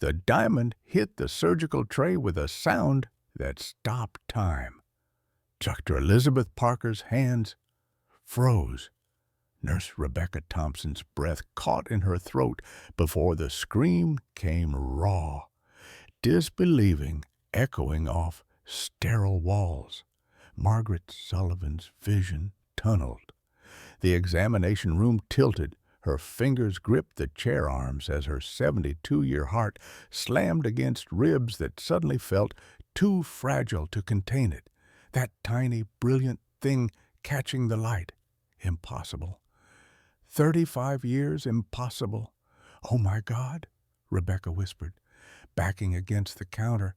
The diamond hit the surgical tray with a sound that stopped time. Dr. Elizabeth Parker's hands froze. Nurse Rebecca Thompson's breath caught in her throat before the scream came raw, disbelieving, echoing off sterile walls. Margaret Sullivan's vision tunneled. The examination room tilted. Her fingers gripped the chair arms as her 72-year heart slammed against ribs that suddenly felt too fragile to contain it. That tiny, brilliant thing catching the light. Impossible. 35 years impossible. "Oh, my God," Rebecca whispered, backing against the counter.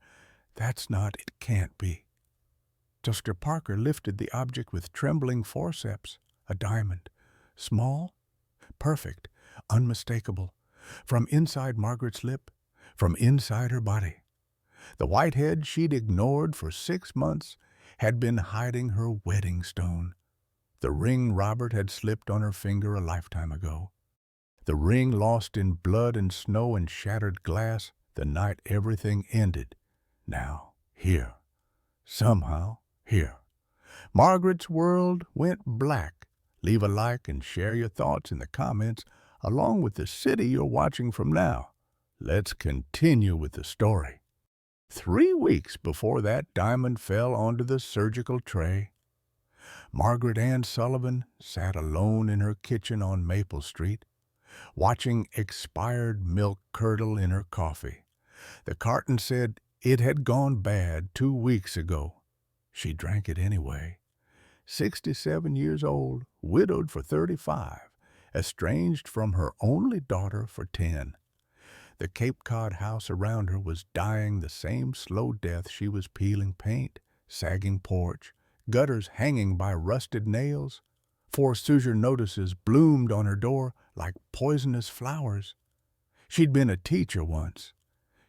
It can't be." Dr. Parker lifted the object with trembling forceps. A diamond. Small, perfect, unmistakable. From inside Margaret's lip, from inside her body. The Whitehead she'd ignored for 6 months had been hiding her wedding stone. The ring Robert had slipped on her finger a lifetime ago. The ring lost in blood and snow and shattered glass the night everything ended. Now, here. Somehow, here. Margaret's world went black. Leave a like and share your thoughts in the comments, along with the city you're watching from now. Let's continue with the story. 3 weeks before that diamond fell onto the surgical tray, Margaret Ann Sullivan sat alone in her kitchen on Maple Street, watching expired milk curdle in her coffee. The carton said it had gone bad 2 weeks ago. She drank it anyway. 67 years old, widowed for 35, estranged from her only daughter for 10. The Cape Cod house around her was dying the same slow death she was peeling paint, sagging porch, gutters hanging by rusted nails. Forceur notices bloomed on her door like poisonous flowers. She'd been a teacher once.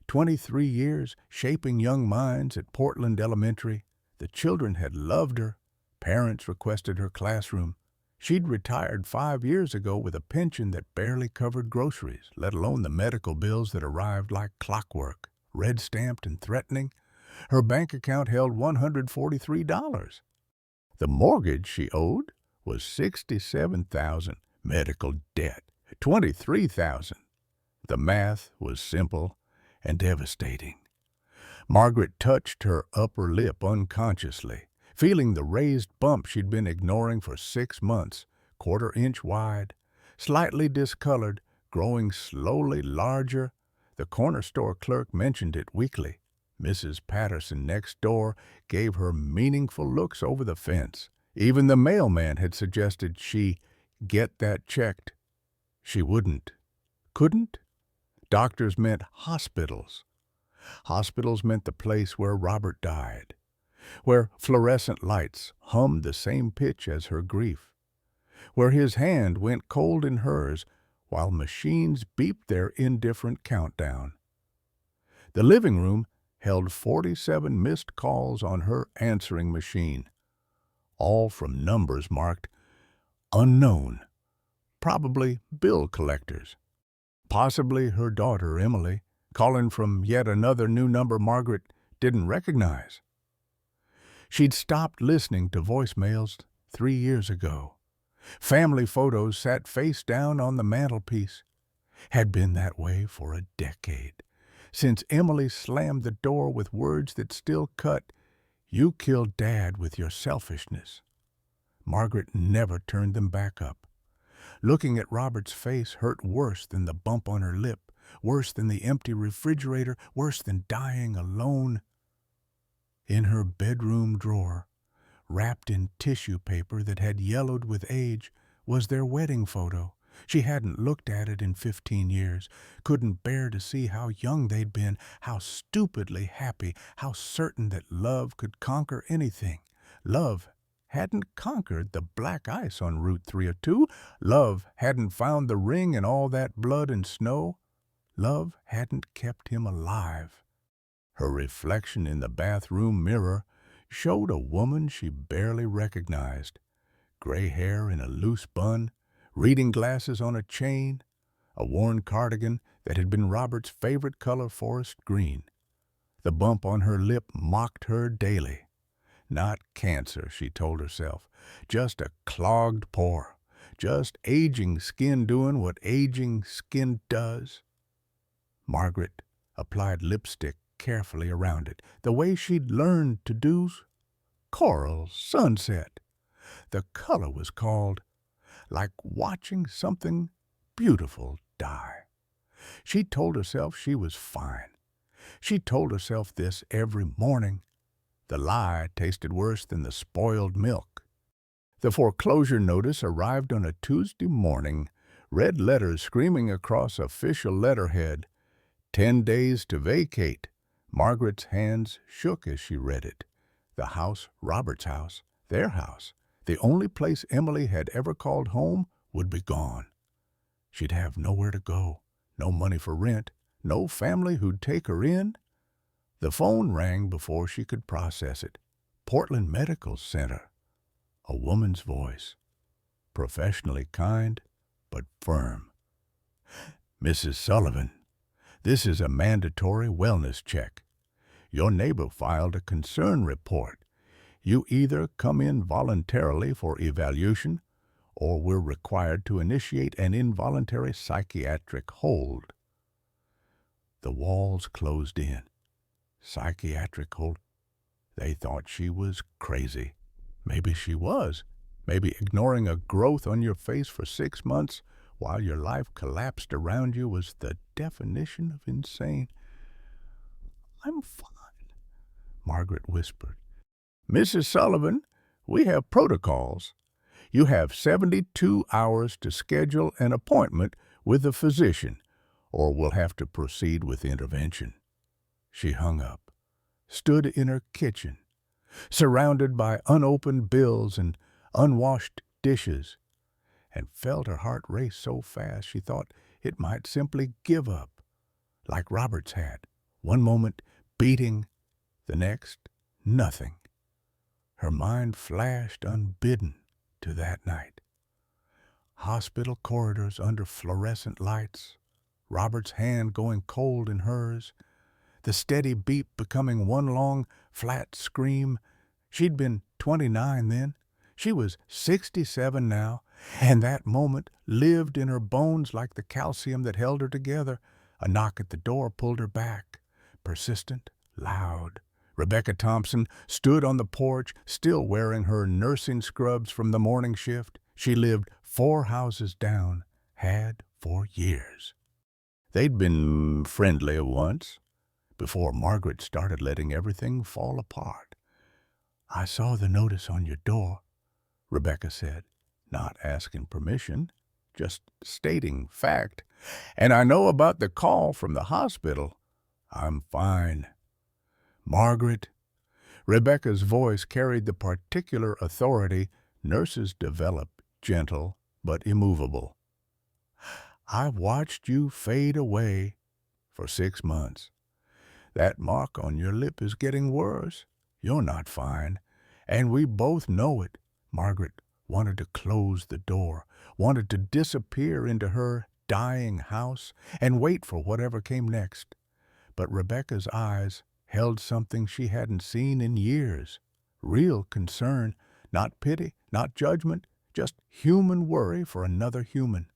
23 years shaping young minds at Portland Elementary. The children had loved her. Parents requested her classroom. She'd retired 5 years ago with a pension that barely covered groceries, let alone the medical bills that arrived like clockwork, red-stamped and threatening. Her bank account held $143. The mortgage she owed was $67,000. Medical debt, $23,000. The math was simple and devastating. Margaret touched her upper lip unconsciously, feeling the raised bump she'd been ignoring for 6 months, 1/4 inch wide, slightly discolored, growing slowly larger. The corner store clerk mentioned it weekly. Mrs. Patterson next door gave her meaningful looks over the fence. Even the mailman had suggested she get that checked. She wouldn't. Couldn't? Doctors meant hospitals. Hospitals meant the place where Robert died, where fluorescent lights hummed the same pitch as her grief, where his hand went cold in hers while machines beeped their indifferent countdown. The living room held 47 missed calls on her answering machine, all from numbers marked unknown, probably bill collectors, possibly her daughter Emily, calling from yet another new number Margaret didn't recognize. She'd stopped listening to voicemails 3 years ago. Family photos sat face down on the mantelpiece. Had been that way for a decade, since Emily slammed the door with words that still cut. "You killed Dad with your selfishness." Margaret never turned them back up. Looking at Robert's face hurt worse than the bump on her lip, worse than the empty refrigerator, worse than dying alone. In her bedroom drawer, wrapped in tissue paper that had yellowed with age, was their wedding photo. She hadn't looked at it in 15 years, couldn't bear to see how young they'd been, how stupidly happy, how certain that love could conquer anything. Love hadn't conquered the black ice on Route 302. Love hadn't found the ring in all that blood and snow. Love hadn't kept him alive. Her reflection in the bathroom mirror showed a woman she barely recognized. Gray hair in a loose bun, reading glasses on a chain, a worn cardigan that had been Robert's favorite color, forest green. The bump on her lip mocked her daily. Not cancer, she told herself, just a clogged pore, just aging skin doing what aging skin does. Margaret applied lipstick carefully around it, the way she'd learned to do coral sunset. The color was called, like watching something beautiful die. She told herself she was fine. She told herself this every morning. The lie tasted worse than the spoiled milk. The foreclosure notice arrived on a Tuesday morning, red letters screaming across official letterhead. 10 days to vacate. Margaret's hands shook as she read it. The house, Robert's house, their house, the only place Emily had ever called home, would be gone. She'd have nowhere to go, no money for rent, no family who'd take her in. The phone rang before she could process it. Portland Medical Center. A woman's voice, professionally kind but firm. Mrs. Sullivan, this is a mandatory wellness check. Your neighbor filed a concern report. You either come in voluntarily for evaluation or we're required to initiate an involuntary psychiatric hold. The walls closed in. Psychiatric hold? They thought she was crazy. Maybe she was. Maybe ignoring a growth on your face for 6 months while your life collapsed around you was the definition of insane. I'm fine, Margaret whispered. Mrs. Sullivan, we have protocols. You have 72 hours to schedule an appointment with a physician, or we'll have to proceed with intervention. She hung up, stood in her kitchen, surrounded by unopened bills and unwashed dishes, and felt her heart race so fast she thought it might simply give up, like Robert's had, one moment beating, the next nothing. Her mind flashed unbidden to that night. Hospital corridors under fluorescent lights, Robert's hand going cold in hers, the steady beep becoming one long, flat scream. She'd been 29 then. She was 67 now, and that moment lived in her bones like the calcium that held her together. A knock at the door pulled her back, persistent, loud. Rebecca Thompson stood on the porch, still wearing her nursing scrubs from the morning shift. She lived 4 houses down, had for years. They'd been friendly once, before Margaret started letting everything fall apart. I saw the notice on your door, Rebecca said, not asking permission, just stating fact. And I know about the call from the hospital. I'm fine. Margaret. Rebecca's voice carried the particular authority nurses develop, gentle but immovable. I've watched you fade away for 6 months. That mark on your lip is getting worse. You're not fine, and we both know it. Margaret wanted to close the door, wanted to disappear into her dying house and wait for whatever came next. But Rebecca's eyes held something she hadn't seen in years. Real concern, not pity, not judgment, just human worry for another human.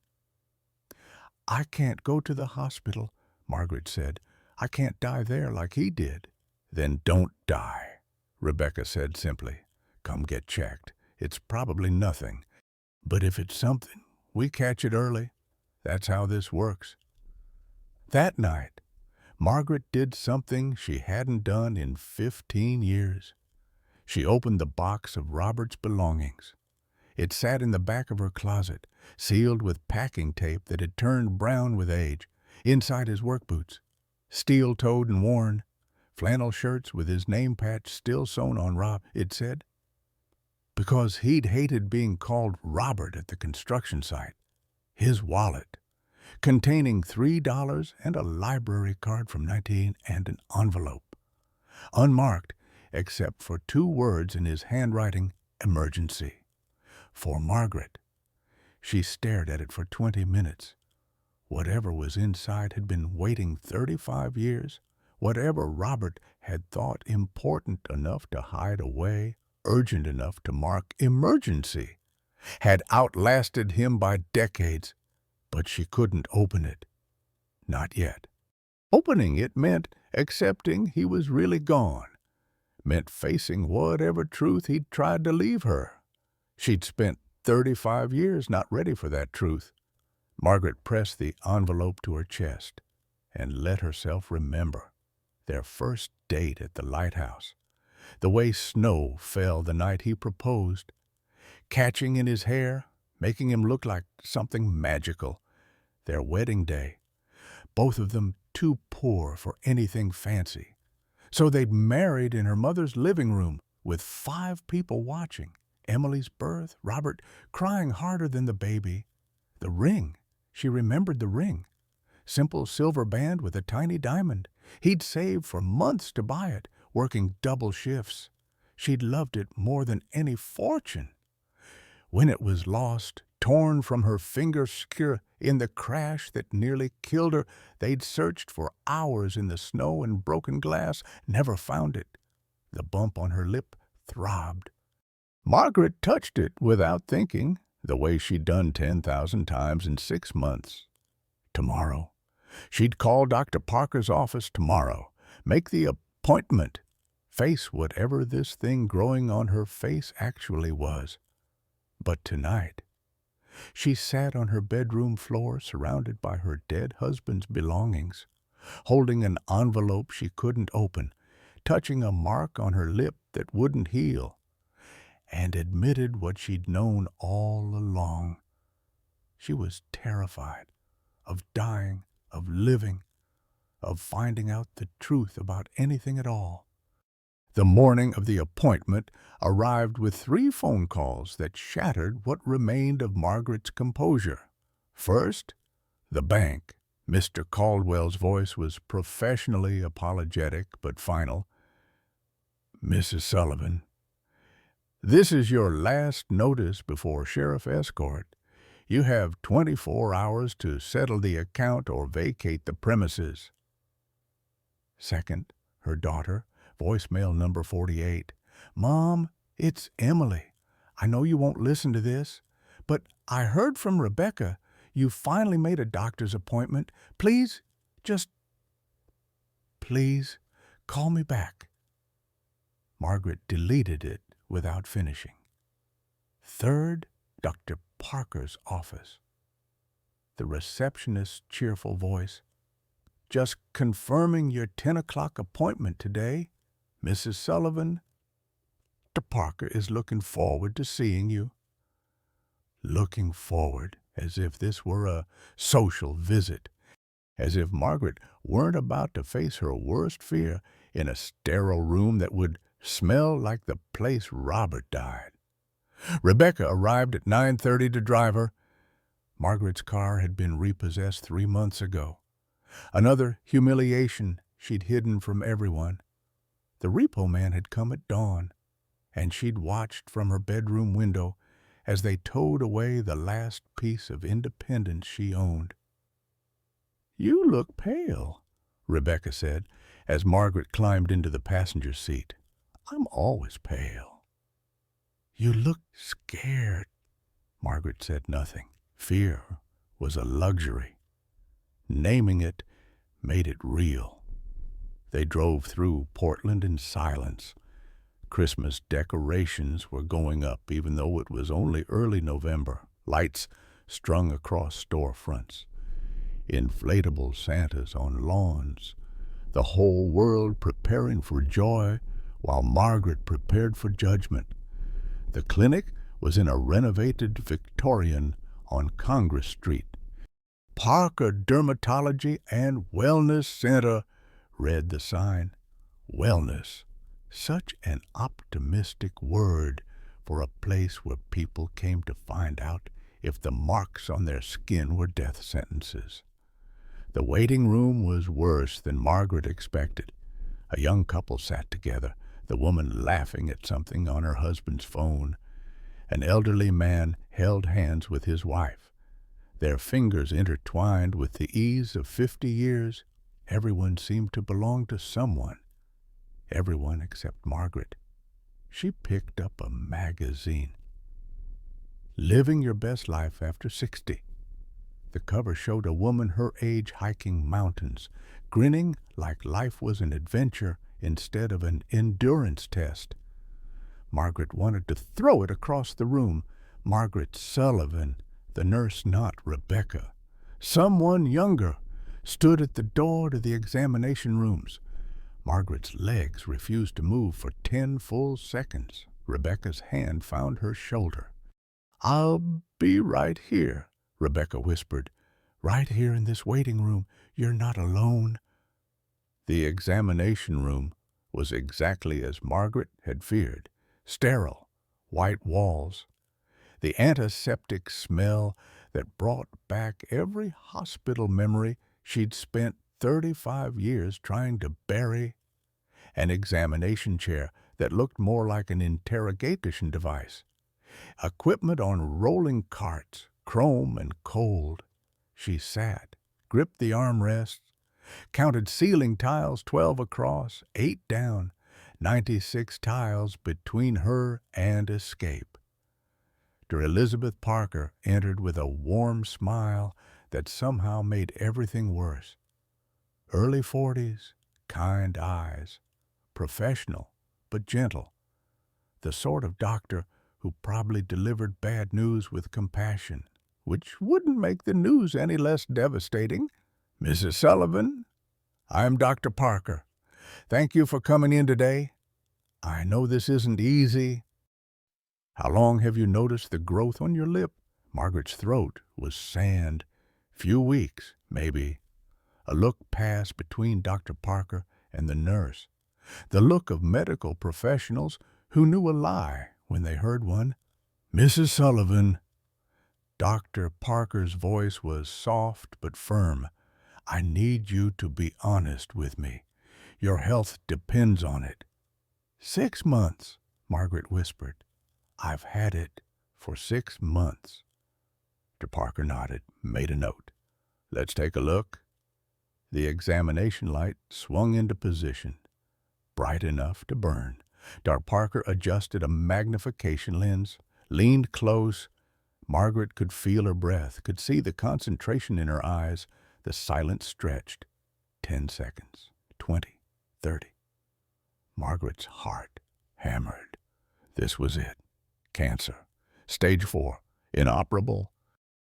I can't go to the hospital, Margaret said. I can't die there like he did. Then don't die, Rebecca said simply. Come get checked. It's probably nothing. But if it's something, we catch it early. That's how this works. That night, Margaret did something she hadn't done in 15 years. She opened the box of Robert's belongings. It sat in the back of her closet, sealed with packing tape that had turned brown with age. Inside his work boots, steel-toed and worn, flannel shirts with his name patch still sewn on Rob, it said. Because he'd hated being called Robert at the construction site. His wallet, containing $3 and a library card from 19 and an envelope. Unmarked, except for 2 words in his handwriting, emergency. For Margaret. She stared at it for 20 minutes. Whatever was inside had been waiting 35 years. Whatever Robert had thought important enough to hide away, urgent enough to mark emergency, had outlasted him by decades. But she couldn't open it. Not yet. Opening it meant accepting he was really gone, meant facing whatever truth he'd tried to leave her. She'd spent 35 years not ready for that truth. Margaret pressed the envelope to her chest and let herself remember their first date at the lighthouse, the way snow fell the night he proposed, catching in his hair, making him look like something magical, their wedding day, both of them too poor for anything fancy. So they'd married in her mother's living room with 5 people watching. Emily's birth, Robert crying harder than the baby. The ring. She remembered the ring. Simple silver band with a tiny diamond. He'd saved for months to buy it, working double shifts. She'd loved it more than any fortune. When it was lost, torn from her finger in the crash that nearly killed her, they'd searched for hours in the snow and broken glass, never found it. The bump on her lip throbbed. Margaret touched it without thinking, the way she'd done 10,000 times in 6 months. Tomorrow. She'd call Dr. Parker's office tomorrow, make the appointment, face whatever this thing growing on her face actually was. But tonight, she sat on her bedroom floor surrounded by her dead husband's belongings, holding an envelope she couldn't open, touching a mark on her lip that wouldn't heal, and admitted what she'd known all along. She was terrified of dying, of living, of finding out the truth about anything at all. The morning of the appointment arrived with 3 phone calls that shattered what remained of Margaret's composure. First, the bank. Mr. Caldwell's voice was professionally apologetic but final. "Mrs. Sullivan, this is your last notice before sheriff escort. You have 24 hours to settle the account or vacate the premises." Second, her daughter, voicemail number 48. "Mom, it's Emily. I know you won't listen to this, but I heard from Rebecca you finally made a doctor's appointment. Please, please, call me back." Margaret deleted it without finishing. Third, Dr. Parker's office. The receptionist's cheerful voice. "Just confirming your 10 o'clock appointment today. Mrs. Sullivan, Dr. Parker is looking forward to seeing you." Looking forward, as if this were a social visit, as if Margaret weren't about to face her worst fear in a sterile room that would smell like the place Robert died. Rebecca arrived at 9:30 to drive her. Margaret's car had been repossessed 3 months ago. Another humiliation she'd hidden from everyone. The repo man had come at dawn, and she'd watched from her bedroom window as they towed away the last piece of independence she owned. "You look pale," Rebecca said, as Margaret climbed into the passenger seat. "I'm always pale." "You look scared." Margaret said nothing. Fear was a luxury. Naming it made it real. They drove through Portland in silence. Christmas decorations were going up even though it was only early November. Lights strung across storefronts. Inflatable Santas on lawns. The whole world preparing for joy while Margaret prepared for judgment. The clinic was in a renovated Victorian on Congress Street. "Parker Dermatology and Wellness Center," read the sign. Wellness. Such an optimistic word for a place where people came to find out if the marks on their skin were death sentences. The waiting room was worse than Margaret expected. A young couple sat together, the woman laughing at something on her husband's phone. An elderly man held hands with his wife. Their fingers intertwined with the ease of 50 years. Everyone seemed to belong to someone. Everyone except Margaret. She picked up a magazine. Living Your Best Life After 60. The cover showed a woman her age hiking mountains, grinning like life was an adventure instead of an endurance test. Margaret wanted to throw it across the room. Margaret Sullivan, the nurse, not Rebecca. Someone younger stood at the door to the examination rooms. Margaret's legs refused to move for 10 full seconds. Rebecca's hand found her shoulder. "I'll be right here," Rebecca whispered. "Right here in this waiting room. You're not alone." The examination room was exactly as Margaret had feared. Sterile, white walls. The antiseptic smell that brought back every hospital memory she'd spent 35 years trying to bury. An examination chair that looked more like an interrogation device. Equipment on rolling carts, chrome and cold. She sat, gripped the armrests, counted ceiling tiles, 12 across, 8 down, 96 tiles between her and escape. Dr. Elizabeth Parker entered with a warm smile that somehow made everything worse. Early 40s, kind eyes, professional but gentle. The sort of doctor who probably delivered bad news with compassion, which wouldn't make the news any less devastating. "Mrs. Sullivan, I'm Dr. Parker. Thank you for coming in today. I know this isn't easy." "How long have you noticed the growth on your lip?" Margaret's throat was sand. "Few weeks, maybe." A look passed between Dr. Parker and the nurse. The look of medical professionals who knew a lie when they heard one. "Mrs. Sullivan." Dr. Parker's voice was soft but firm. "I need you to be honest with me. Your health depends on it." 6 months, Margaret whispered. "I've had it for 6 months." Dr. Parker nodded, made a note. "Let's take a look." The examination light swung into position, bright enough to burn. Dr. Parker adjusted a magnification lens, leaned close. Margaret could feel her breath, could see the concentration in her eyes. The silence stretched. 10 seconds, 20, 30. Margaret's heart hammered. This was it. Cancer. Stage 4. Inoperable.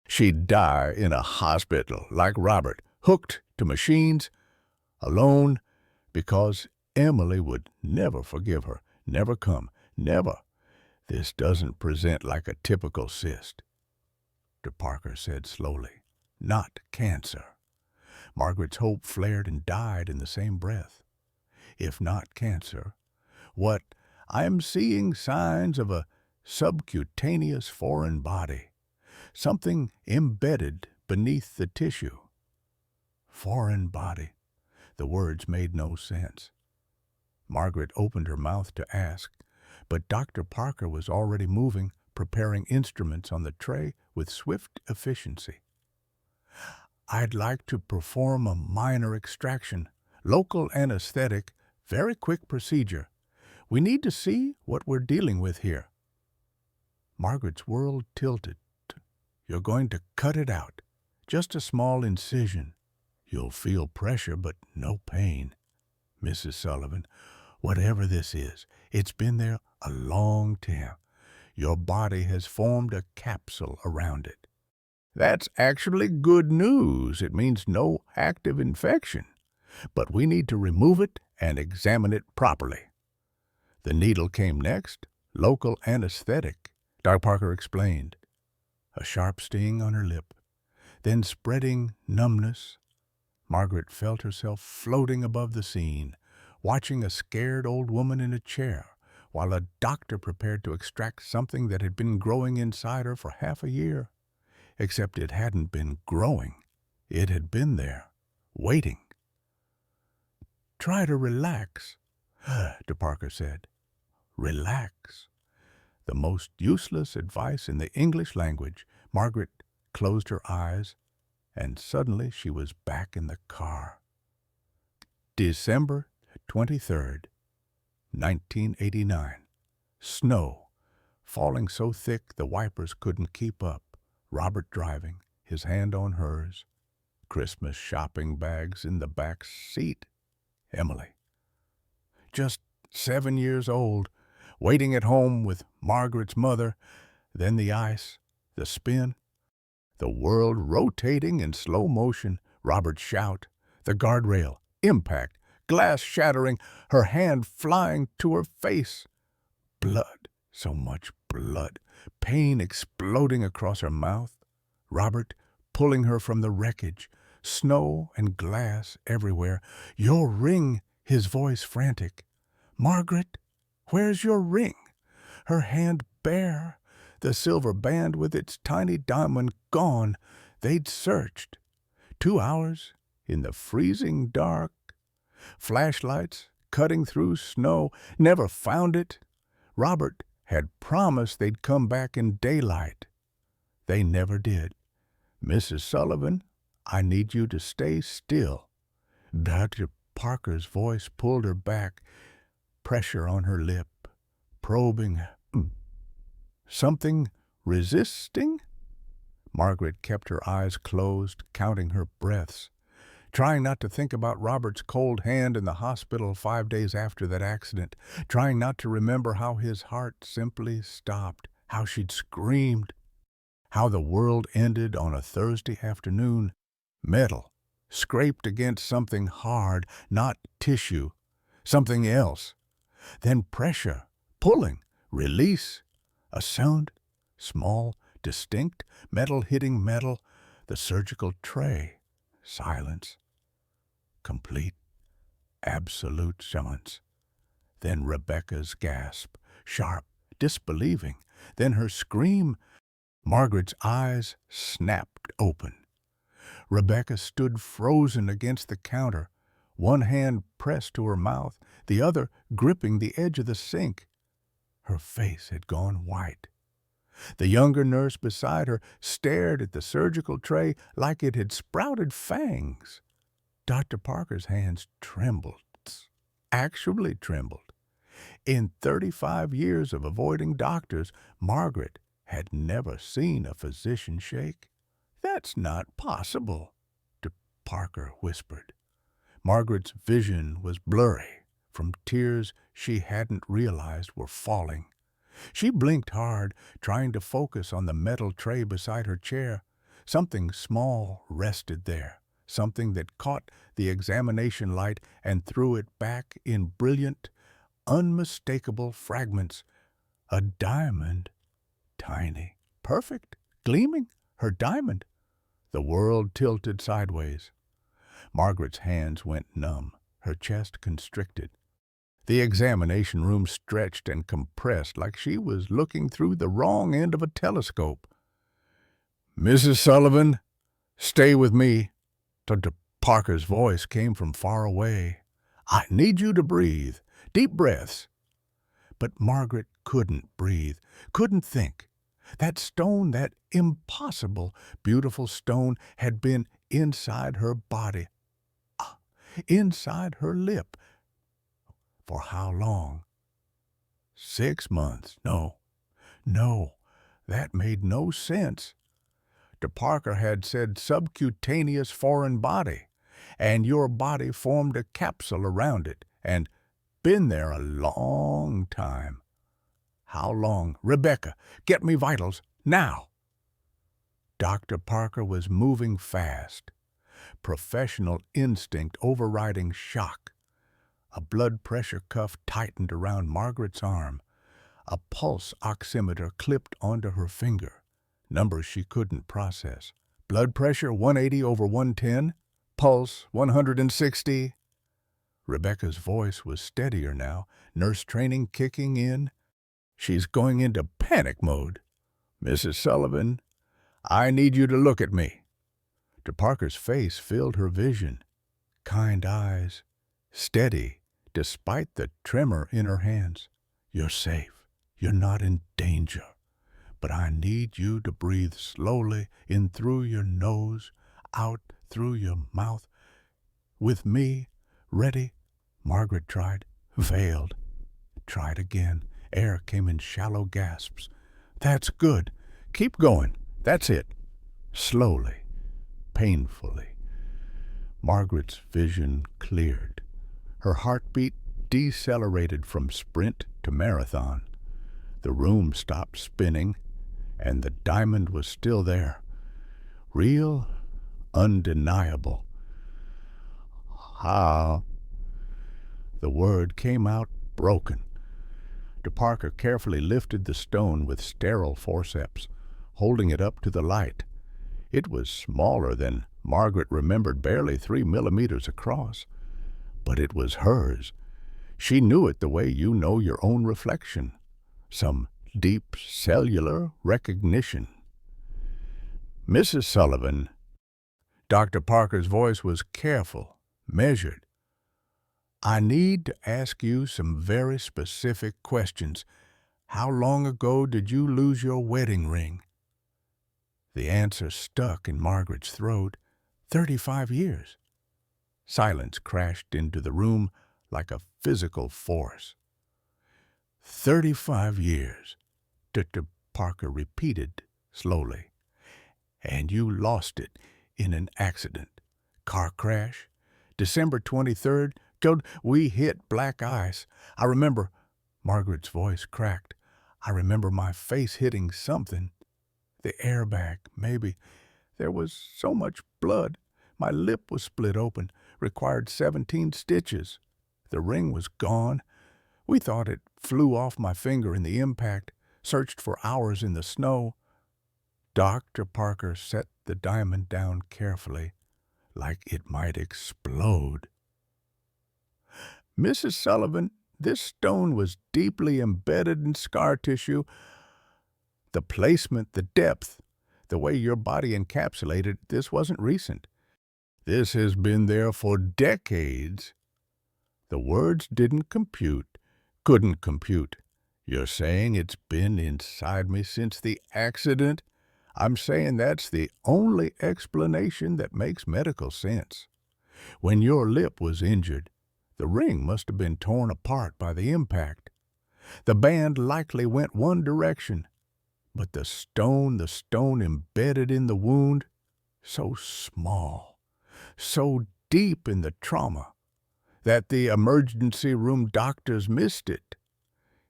She'd die in a hospital like Robert, hooked to machines, alone, because Emily would never forgive her, never come, never. "This doesn't present like a typical cyst," Dr. Parker said slowly. "Not cancer." Margaret's hope flared and died in the same breath. "If not cancer, what? I'm seeing signs of a subcutaneous foreign body, something embedded beneath the tissue." Foreign body. The words made no sense. Margaret opened her mouth to ask, but Dr. Parker was already moving, preparing instruments on the tray with swift efficiency. "I'd like to perform a minor extraction, local anesthetic, very quick procedure. We need to see what we're dealing with here." Margaret's world tilted. "You're going to cut it out. Just a small incision. You'll feel pressure, but no pain. Mrs. Sullivan, whatever this is, it's been there a long time. Your body has formed a capsule around it." "That's actually good news. It means no active infection. But we need to remove it and examine it properly." The needle came next. Local anesthetic, Dr. Parker explained. A sharp sting on her lip, then spreading numbness. Margaret felt herself floating above the scene, watching a scared old woman in a chair, while a doctor prepared to extract something that had been growing inside her for half a year. Except it hadn't been growing. It had been there, waiting. "Try to relax," Dr. Parker said. Relax. The most useless advice in the English language. Margaret closed her eyes, and suddenly she was back in the car. December 23rd, 1989. Snow, falling so thick the wipers couldn't keep up. Robert driving, his hand on hers. Christmas shopping bags in the back seat. Emily, just 7 years old, waiting at home with Margaret's mother. Then the ice, the spin, the world rotating in slow motion. Robert's shout, the guardrail, impact, glass shattering, her hand flying to her face. Blood, so much blood, pain exploding across her mouth. Robert pulling her from the wreckage, snow and glass everywhere. Your ring, his voice frantic. Margaret, where's your ring? Her hand bare, the silver band with its tiny diamond gone. They'd searched 2 hours in the freezing dark, flashlights cutting through snow, never found it. Robert had promised they'd come back in daylight. They never did. Mrs. Sullivan, I need you to stay still. Dr. Parker's voice pulled her back, pressure on her lip, probing. Something resisting? Margaret kept her eyes closed, counting her breaths, trying not to think about Robert's cold hand in the hospital 5 days after that accident, trying not to remember how his heart simply stopped, how she'd screamed, how the world ended on a Thursday afternoon. Metal, scraped against something hard, not tissue, something else. Then pressure, pulling, release, a sound, small, distinct, metal hitting metal, the surgical tray. Silence. Complete, absolute silence. Then Rebecca's gasp, sharp, disbelieving. Then her scream. Margaret's eyes snapped open. Rebecca stood frozen against the counter, one hand pressed to her mouth, the other gripping the edge of the sink. Her face had gone white. The younger nurse beside her stared at the surgical tray like it had sprouted fangs. Dr. Parker's hands trembled, actually trembled. In 35 years of avoiding doctors, Margaret had never seen a physician shake. That's not possible, Parker whispered. Margaret's vision was blurry from tears she hadn't realized were falling. She blinked hard, trying to focus on the metal tray beside her chair. Something small rested there, something that caught the examination light and threw it back in brilliant, unmistakable fragments. A diamond, tiny, perfect, gleaming, her diamond. The world tilted sideways. Margaret's hands went numb, her chest constricted. The examination room stretched and compressed like she was looking through the wrong end of a telescope. Mrs. Sullivan, stay with me. Dr. Parker's voice came from far away. I need you to breathe. Deep breaths. But Margaret couldn't breathe, couldn't think. That stone, that impossible, beautiful stone, had been inside her body, inside her lip. For how long? 6 months. No, that made no sense. Dr. Parker had said subcutaneous foreign body, and your body formed a capsule around it, and been there a long time. How long? Rebecca, get me vitals, now. Dr. Parker was moving fast, professional instinct overriding shock. A blood pressure cuff tightened around Margaret's arm. A pulse oximeter clipped onto her finger. Numbers she couldn't process. Blood pressure 180/110. Pulse 160. Rebecca's voice was steadier now, nurse training kicking in. She's going into panic mode. Mrs. Sullivan, I need you to look at me. Dr. Parker's face filled her vision. Kind eyes, steady, despite the tremor in her hands. You're safe. You're not in danger. But I need you to breathe slowly in through your nose, out through your mouth. With me, ready? Margaret tried, failed. Tried again. Air came in shallow gasps. That's good. Keep going. That's it. Slowly, painfully. Margaret's vision cleared. Her heartbeat decelerated from sprint to marathon. The room stopped spinning, and the diamond was still there. Real, undeniable. How? The word came out broken. DeParker carefully lifted the stone with sterile forceps, holding it up to the light. It was smaller than Margaret remembered, barely 3 millimeters across. But it was hers. She knew it the way you know your own reflection. Some deep cellular recognition. Mrs. Sullivan. Dr. Parker's voice was careful, measured. I need to ask you some very specific questions. How long ago did you lose your wedding ring? The answer stuck in Margaret's throat. 35 years. Silence crashed into the room like a physical force. 35 years, Dr. Parker repeated slowly. And you lost it in an accident. Car crash. December 23rd, we hit black ice. I remember, Margaret's voice cracked. I remember my face hitting something. The airbag, maybe. There was so much blood. My lip was split open, required 17 stitches. The ring was gone. We thought it flew off my finger in the impact, searched for hours in the snow. Dr. Parker set the diamond down carefully, like it might explode. Mrs. Sullivan, this stone was deeply embedded in scar tissue. The placement, the depth, the way your body encapsulated, this wasn't recent. This has been there for decades. The words didn't compute, couldn't compute. You're saying it's been inside me since the accident? I'm saying that's the only explanation that makes medical sense. When your lip was injured, the ring must have been torn apart by the impact. The band likely went one direction, but the stone embedded in the wound, so small, so deep in the trauma, that the emergency room doctors missed it.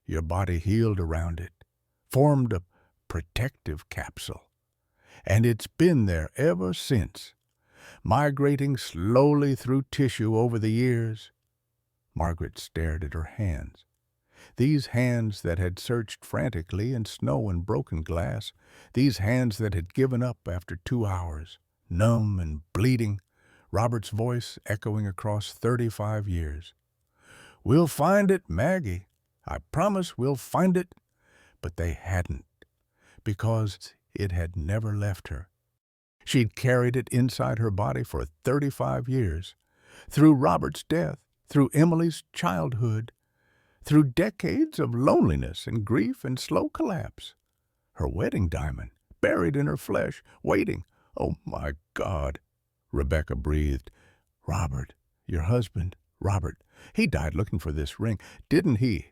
Your body healed around it, formed a protective capsule, and it's been there ever since, migrating slowly through tissue over the years. Margaret stared at her hands. These hands that had searched frantically in snow and broken glass, these hands that had given up after 2 hours, numb and bleeding, Robert's voice echoing across 35 years. We'll find it, Maggie. I promise we'll find it. But they hadn't, because it had never left her. She'd carried it inside her body for 35 years, through Robert's death, through Emily's childhood, through decades of loneliness and grief and slow collapse. Her wedding diamond, buried in her flesh, waiting. Oh, my God, Rebecca breathed. Robert, your husband, Robert, he died looking for this ring, didn't he?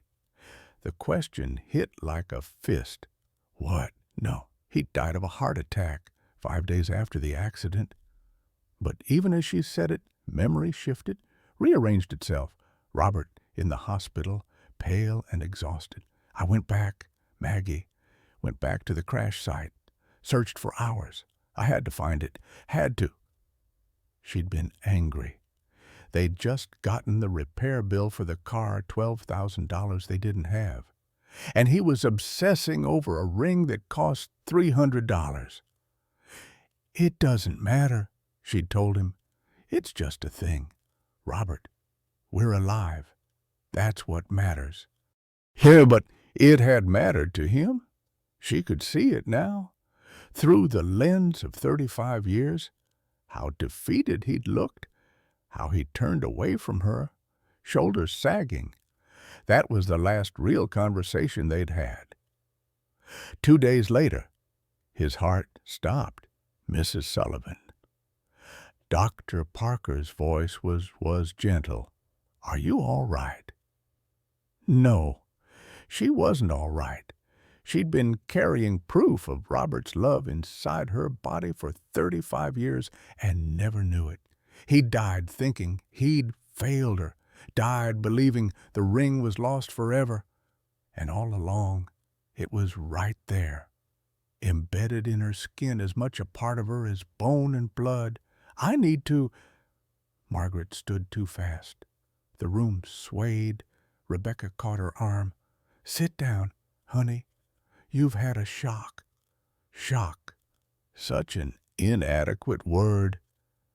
The question hit like a fist. What? No, he died of a heart attack 5 days after the accident. But even as she said it, memory shifted, rearranged itself. Robert in the hospital, pale and exhausted. I went back, Maggie, went back to the crash site, searched for hours. I had to find it, had to. She'd been angry. They'd just gotten the repair bill for the car, $12,000 they didn't have. And he was obsessing over a ring that cost $300. It doesn't matter, she'd told him. It's just a thing. Robert, we're alive. That's what matters. Yeah, but it had mattered to him. She could see it now, through the lens of 35 years, how defeated he'd looked, how he turned away from her, shoulders sagging. That was the last real conversation they'd had. 2 days later, his heart stopped. Mrs. Sullivan. Dr. Parker's voice was gentle. "Are you all right?" No, she wasn't all right. She'd been carrying proof of Robert's love inside her body for 35 years and never knew it. He died thinking he'd failed her, died believing the ring was lost forever. And all along, it was right there, embedded in her skin, as much a part of her as bone and blood. I need to... Margaret stood too fast. The room swayed. Rebecca caught her arm. "Sit down, honey. You've had a shock." Shock. Such an inadequate word.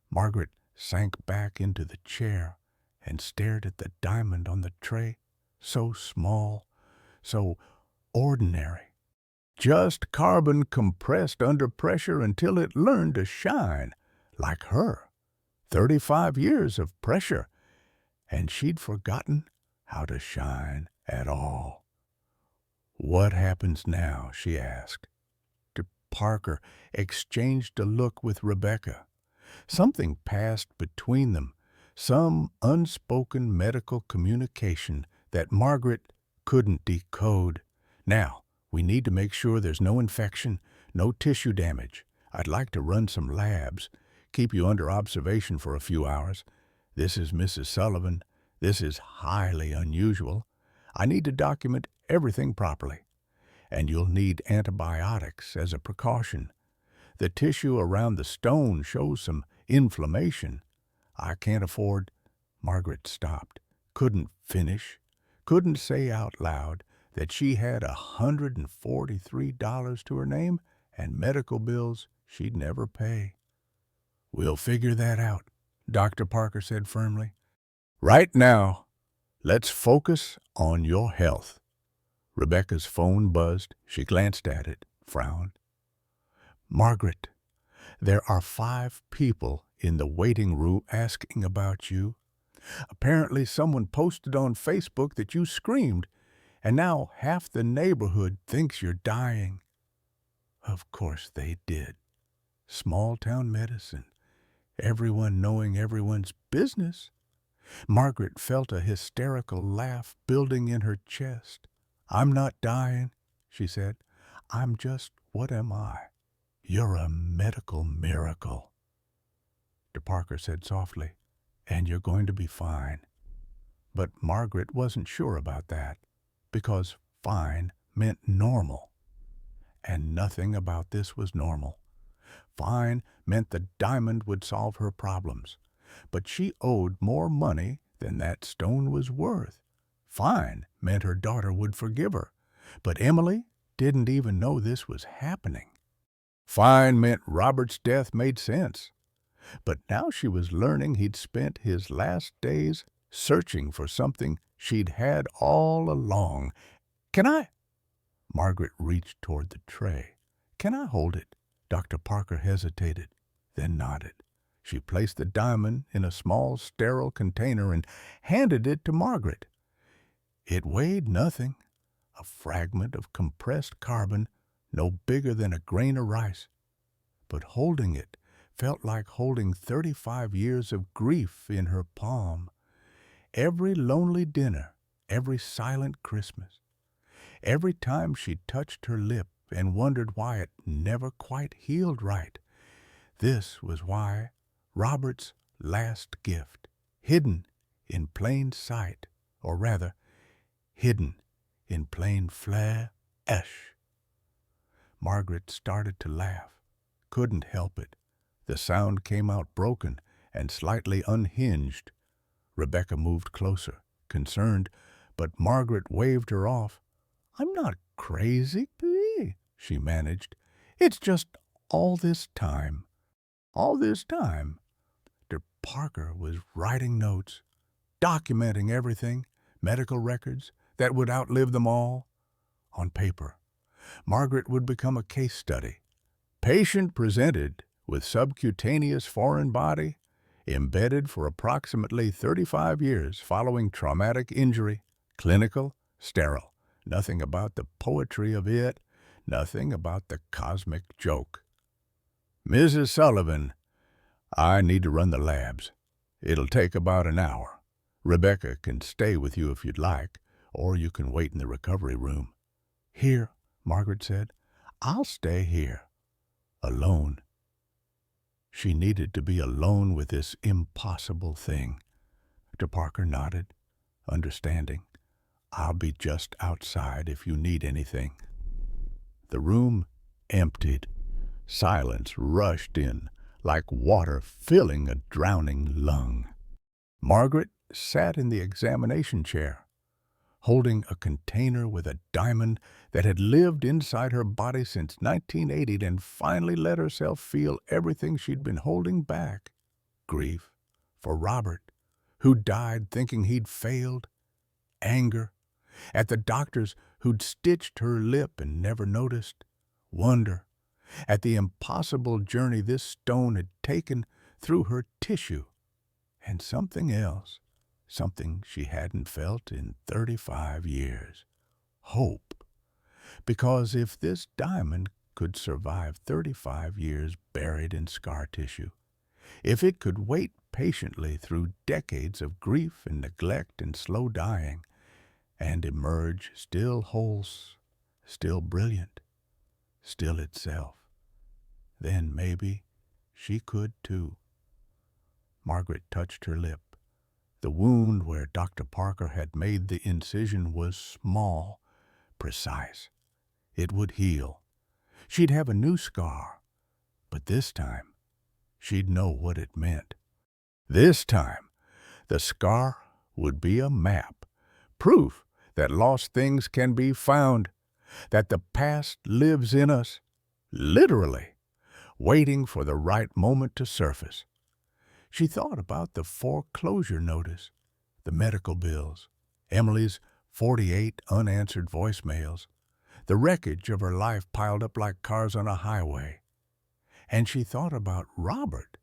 Margaret sank back into the chair and stared at the diamond on the tray. So small, so ordinary. Just carbon compressed under pressure until it learned to shine, like her. 35 years of pressure, and she'd forgotten how to shine at all. "What happens now?" she asked. Parker exchanged a look with Rebecca. Something passed between them, some unspoken medical communication that Margaret couldn't decode. "Now, we need to make sure there's no infection, no tissue damage. I'd like to run some labs, keep you under observation for a few hours. This is Mrs. Sullivan. This is highly unusual. I need to document everything properly. And you'll need antibiotics as a precaution. The tissue around the stone shows some inflammation. I can't afford..." Margaret stopped, couldn't finish, couldn't say out loud that she had $143 to her name and medical bills she'd never pay. "We'll figure that out," Dr. Parker said firmly. "Right now, let's focus on your health." Rebecca's phone buzzed. She glanced at it, frowned. "Margaret, there are 5 people in the waiting room asking about you. Apparently someone posted on Facebook that you screamed, and now half the neighborhood thinks you're dying." Of course they did. Small-town medicine. Everyone knowing everyone's business. Margaret felt a hysterical laugh building in her chest. "I'm not dying," she said. "I'm just, what am I?" "You're a medical miracle," Dr. Parker said softly, "and you're going to be fine." But Margaret wasn't sure about that, because fine meant normal. And nothing about this was normal. Fine meant the diamond would solve her problems, but she owed more money than that stone was worth. Fine meant her daughter would forgive her, but Emily didn't even know this was happening. Fine meant Robert's death made sense, but now she was learning he'd spent his last days searching for something she'd had all along. "Can I?" Margaret reached toward the tray. "Can I hold it?" Dr. Parker hesitated, then nodded. She placed the diamond in a small, sterile container and handed it to Margaret. It weighed nothing, a fragment of compressed carbon no bigger than a grain of rice. But holding it felt like holding 35 years of grief in her palm. Every lonely dinner, every silent Christmas, every time she touched her lip and wondered why it never quite healed right. This was why Robert's last gift, hidden in plain sight, or rather, hidden in plain flesh. Margaret started to laugh, couldn't help it. The sound came out broken and slightly unhinged. Rebecca moved closer, concerned, but Margaret waved her off. "I'm not crazy," she managed. "It's just all this time. All this time." Dr. Parker was writing notes, documenting everything, medical records that would outlive them all. On paper, Margaret would become a case study. Patient presented with subcutaneous foreign body, embedded for approximately 35 years following traumatic injury, clinical, sterile. Nothing about the poetry of it, nothing about the cosmic joke. "Mrs. Sullivan, I need to run the labs. It'll take about an hour. Rebecca can stay with you if you'd like, or you can wait in the recovery room." "Here," Margaret said. "I'll stay here." Alone. She needed to be alone with this impossible thing. Dr. Parker nodded, understanding. "I'll be just outside if you need anything." The room emptied. Silence rushed in, like water filling a drowning lung. Margaret sat in the examination chair, holding a container with a diamond that had lived inside her body since 1980 and finally let herself feel everything she'd been holding back. Grief for Robert, who died thinking he'd failed. Anger at the doctors who'd stitched her lip and never noticed. Wonder at the impossible journey this stone had taken through her tissue. And something else, something she hadn't felt in 35 years. Hope. Because if this diamond could survive 35 years buried in scar tissue, if it could wait patiently through decades of grief and neglect and slow dying, and emerge still whole, still brilliant, still itself, then maybe she could too. Margaret touched her lip. The wound where Dr. Parker had made the incision was small, precise. It would heal. She'd have a new scar, but this time she'd know what it meant. This time the scar would be a map, proof that lost things can be found, that the past lives in us, literally, waiting for the right moment to surface. She thought about the foreclosure notice, the medical bills, Emily's 48 unanswered voicemails, the wreckage of her life piled up like cars on a highway. And she thought about Robert,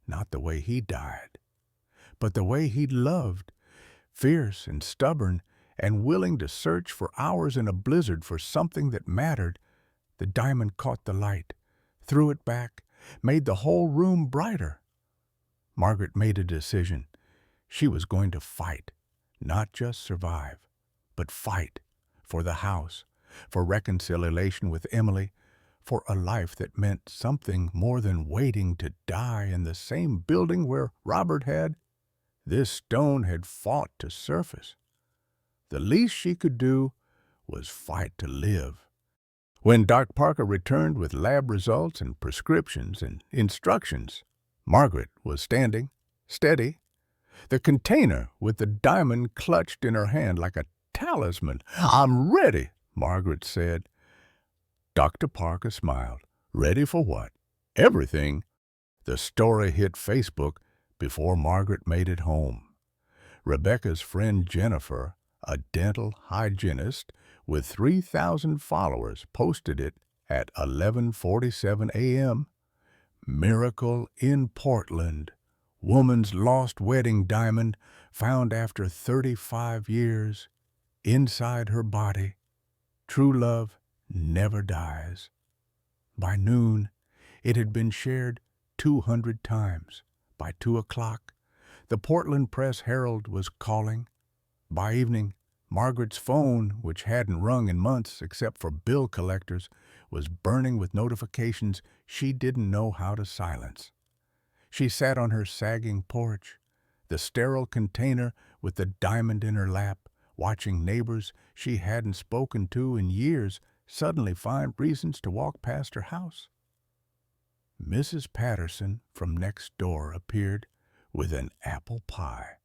not the way he died, but the way he'd loved, fierce and stubborn and willing to search for hours in a blizzard for something that mattered. The diamond caught the light, threw it back, made the whole room brighter. Margaret made a decision. She was going to fight, not just survive, but fight for the house, for reconciliation with Emily, for a life that meant something more than waiting to die in the same building where Robert had. This stone had fought to surface. The least she could do was fight to live. When Dr. Parker returned with lab results and prescriptions and instructions, Margaret was standing, steady, the container with the diamond clutched in her hand like a talisman. "I'm ready," Margaret said. Dr. Parker smiled. "Ready for what?" "Everything." The story hit Facebook before Margaret made it home. Rebecca's friend Jennifer, a dental hygienist with 3,000 followers, posted it at 11:47 a.m. Miracle in Portland. Woman's lost wedding diamond found after 35 years inside her body. True love never dies. By noon, it had been shared 200 times. By 2 o'clock, the Portland Press-Herald was calling. By evening, Margaret's phone, which hadn't rung in months except for bill collectors, was burning with notifications she didn't know how to silence. She sat on her sagging porch, the sterile container with the diamond in her lap, watching neighbors she hadn't spoken to in years suddenly find reasons to walk past her house. Mrs. Patterson from next door appeared with an apple pie.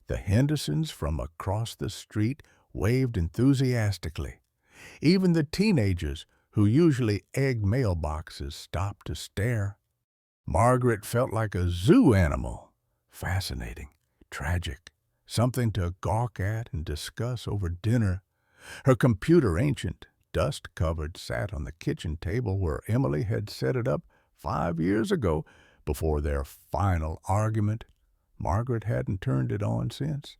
The Hendersons from across the street waved enthusiastically. Even the teenagers who usually egged mailboxes stopped to stare. Margaret felt like a zoo animal. Fascinating, tragic, something to gawk at and discuss over dinner. Her computer, ancient, dust-covered, sat on the kitchen table where Emily had set it up 5 years ago before their final argument. Margaret hadn't turned it on since.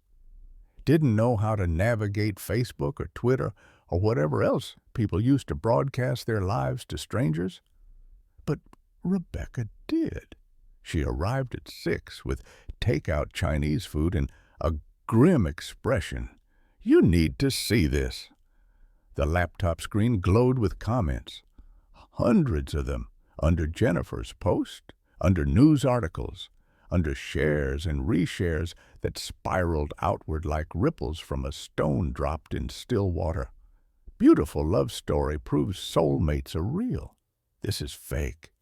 Didn't know how to navigate Facebook or Twitter or whatever else people used to broadcast their lives to strangers. But Rebecca did. She arrived at 6 with takeout Chinese food and a grim expression. "You need to see this." The laptop screen glowed with comments, hundreds of them, under Jennifer's post, under news articles, under shares and reshares that spiraled outward like ripples from a stone dropped in still water. "Beautiful love story proves soulmates are real. This is fake.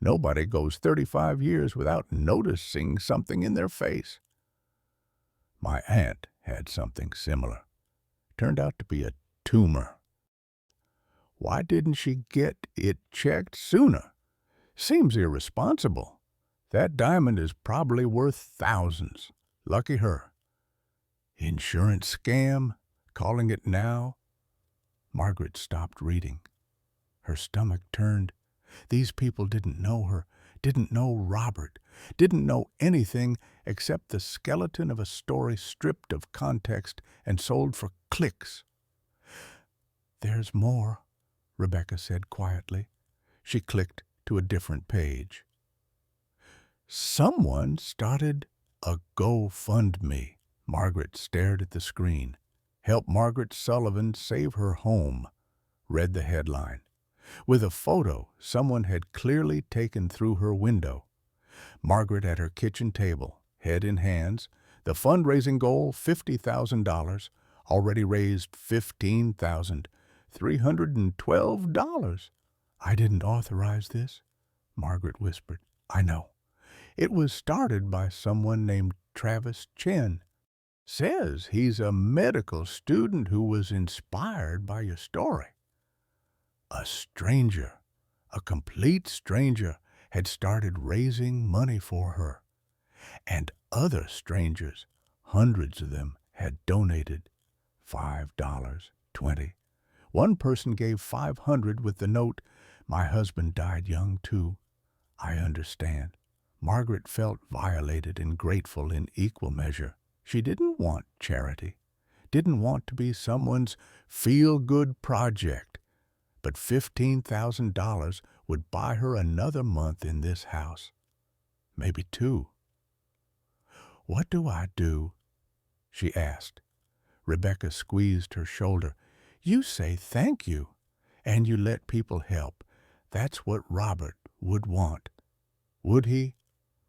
Nobody goes 35 years without noticing something in their face." My aunt had something similar. Turned out to be a tumor. Why didn't she get it checked sooner? Seems irresponsible. That diamond is probably worth thousands. Lucky her. Insurance scam? Calling it now? Margaret stopped reading. Her stomach turned. These people didn't know her, didn't know Robert, didn't know anything except the skeleton of a story stripped of context and sold for clicks. "There's more," Rebecca said quietly. She clicked to a different page. Someone started a GoFundMe. Margaret stared at the screen. "Help Margaret Sullivan save her home," read the headline. With a photo someone had clearly taken through her window. Margaret at her kitchen table, head in hands, the fundraising goal $50,000, already raised $15,312. "I didn't authorize this," Margaret whispered. "I know. It was started by someone named Travis Chen. Says he's a medical student who was inspired by your story." A stranger, a complete stranger, had started raising money for her. And other strangers, hundreds of them, had donated $5, $20. One person gave $500 with the note, "My husband died young too. I understand." Margaret felt violated and grateful in equal measure. She didn't want charity, didn't want to be someone's feel-good project. But $15,000 would buy her another month in this house. Maybe 2. "What do I do?" she asked. Rebecca squeezed her shoulder. "You say thank you, and you let people help. That's what Robert would want." Would he?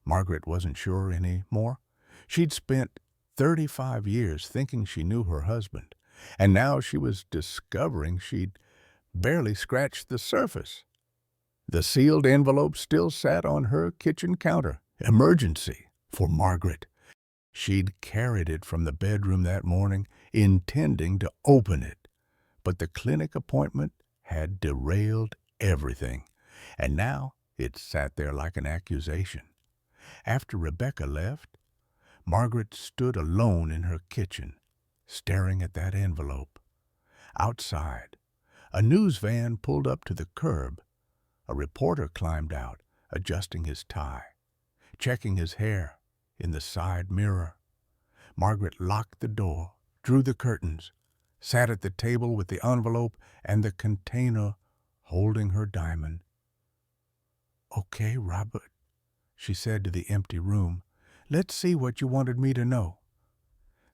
Margaret wasn't sure any more. She'd spent 35 years thinking she knew her husband, and now she was discovering she'd barely scratched the surface. The sealed envelope still sat on her kitchen counter. Emergency for Margaret. She'd carried it from the bedroom that morning, intending to open it. But the clinic appointment had derailed everything, and now it sat there like an accusation. After Rebecca left, Margaret stood alone in her kitchen, staring at that envelope. Outside, a news van pulled up to the curb. A reporter climbed out, adjusting his tie, checking his hair in the side mirror. Margaret locked the door, drew the curtains, sat at the table with the envelope and the container holding her diamond. "Okay, Robert," she said to the empty room. "Let's see what you wanted me to know."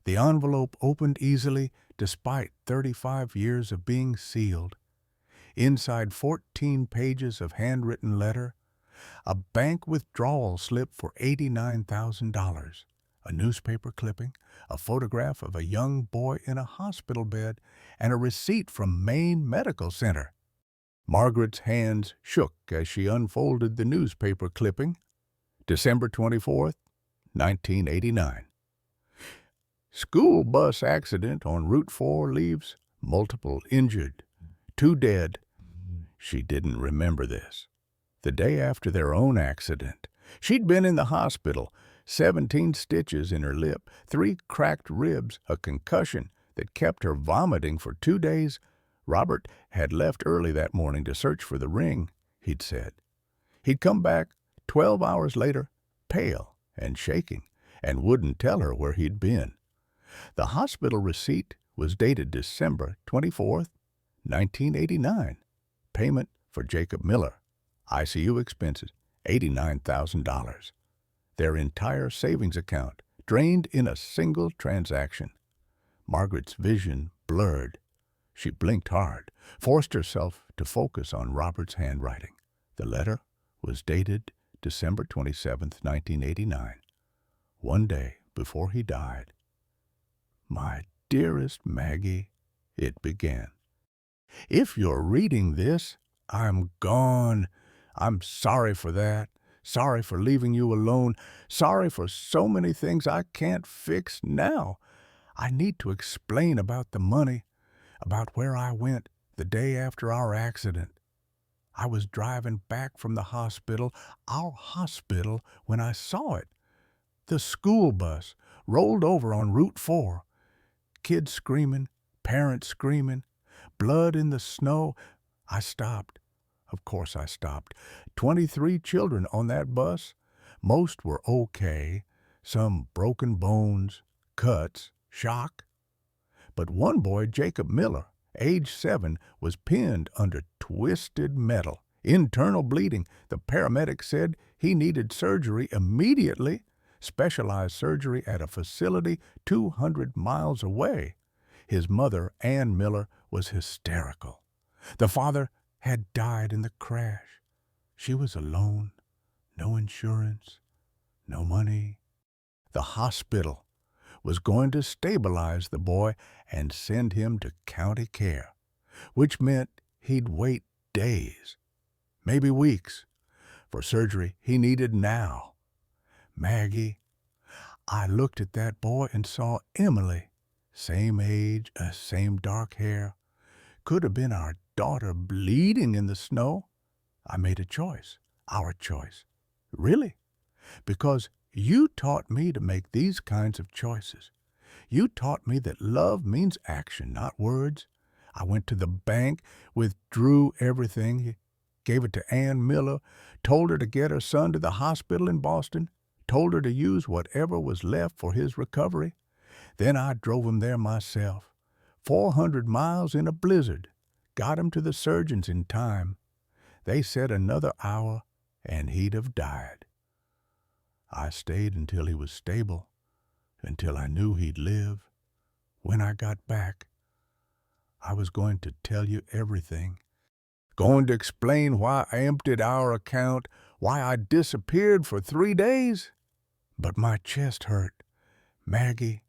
The envelope opened easily despite 35 years of being sealed. Inside 14 pages of handwritten letter, a bank withdrawal slip for $89,000, a newspaper clipping, a photograph of a young boy in a hospital bed, and a receipt from Maine Medical Center. Margaret's hands shook as she unfolded the newspaper clipping. December 24th, 1989. School bus accident on Route 4 leaves multiple injured, 2 dead. She didn't remember this. The day after their own accident, she'd been in the hospital, 17 stitches in her lip, 3 cracked ribs, a concussion that kept her vomiting for 2 days. Robert had left early that morning to search for the ring, he'd said. He'd come back 12 hours later, pale and shaking, and wouldn't tell her where he'd been. The hospital receipt was dated December 24th, 1989. Payment for Jacob Miller. ICU expenses, $89,000. Their entire savings account drained in a single transaction. Margaret's vision blurred. She blinked hard, forced herself to focus on Robert's handwriting. The letter was dated December 27th, 1989, one day before he died. "My dearest Maggie," it began. "If you're reading this, I'm gone. I'm sorry for that. Sorry for leaving you alone. Sorry for so many things I can't fix now. I need to explain about the money, about where I went the day after our accident. I was driving back from the hospital, our hospital, when I saw it. The school bus rolled over on Route 4. Kids screaming, parents screaming, blood in the snow. I stopped. Of course I stopped. 23 children on that bus. Most were okay. Some broken bones, cuts, shock. But one boy, Jacob Miller, age 7, was pinned under twisted metal, internal bleeding. The paramedic said he needed surgery immediately, specialized surgery at a facility 200 miles away. His mother, Ann Miller, was hysterical. The father had died in the crash. She was alone, no insurance, no money. The hospital was going to stabilize the boy and send him to county care, which meant he'd wait days, maybe weeks, for surgery he needed now. Maggie, I looked at that boy and saw Emily, same age, same dark hair, could have been our daughter bleeding in the snow. I made a choice, our choice. Really? Because you taught me to make these kinds of choices. You taught me that love means action, not words. I went to the bank, withdrew everything, gave it to Ann Miller, told her to get her son to the hospital in Boston, told her to use whatever was left for his recovery. Then I drove him there myself, 400 miles in a blizzard, got him to the surgeons in time. They said another hour and he'd have died. I stayed until he was stable, until I knew he'd live. When I got back, I was going to tell you everything, going to explain why I emptied our account, why I disappeared for 3 days. But my chest hurt. Maggie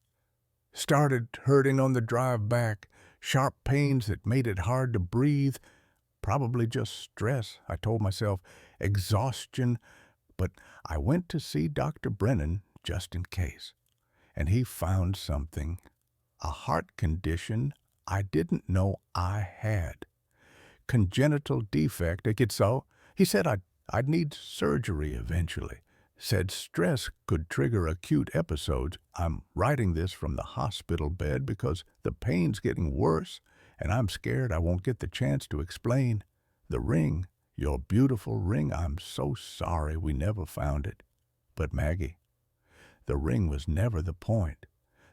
started hurting on the drive back, sharp pains that made it hard to breathe. Probably just stress, I told myself, exhaustion. But I went to see Dr. Brennan just in case, and he found something, a heart condition I didn't know I had. Congenital defect, so he said I'd need surgery eventually. Said stress could trigger acute episodes. I'm writing this from the hospital bed because the pain's getting worse, and I'm scared I won't get the chance to explain. The ring, your beautiful ring, I'm so sorry we never found it. But Maggie, the ring was never the point.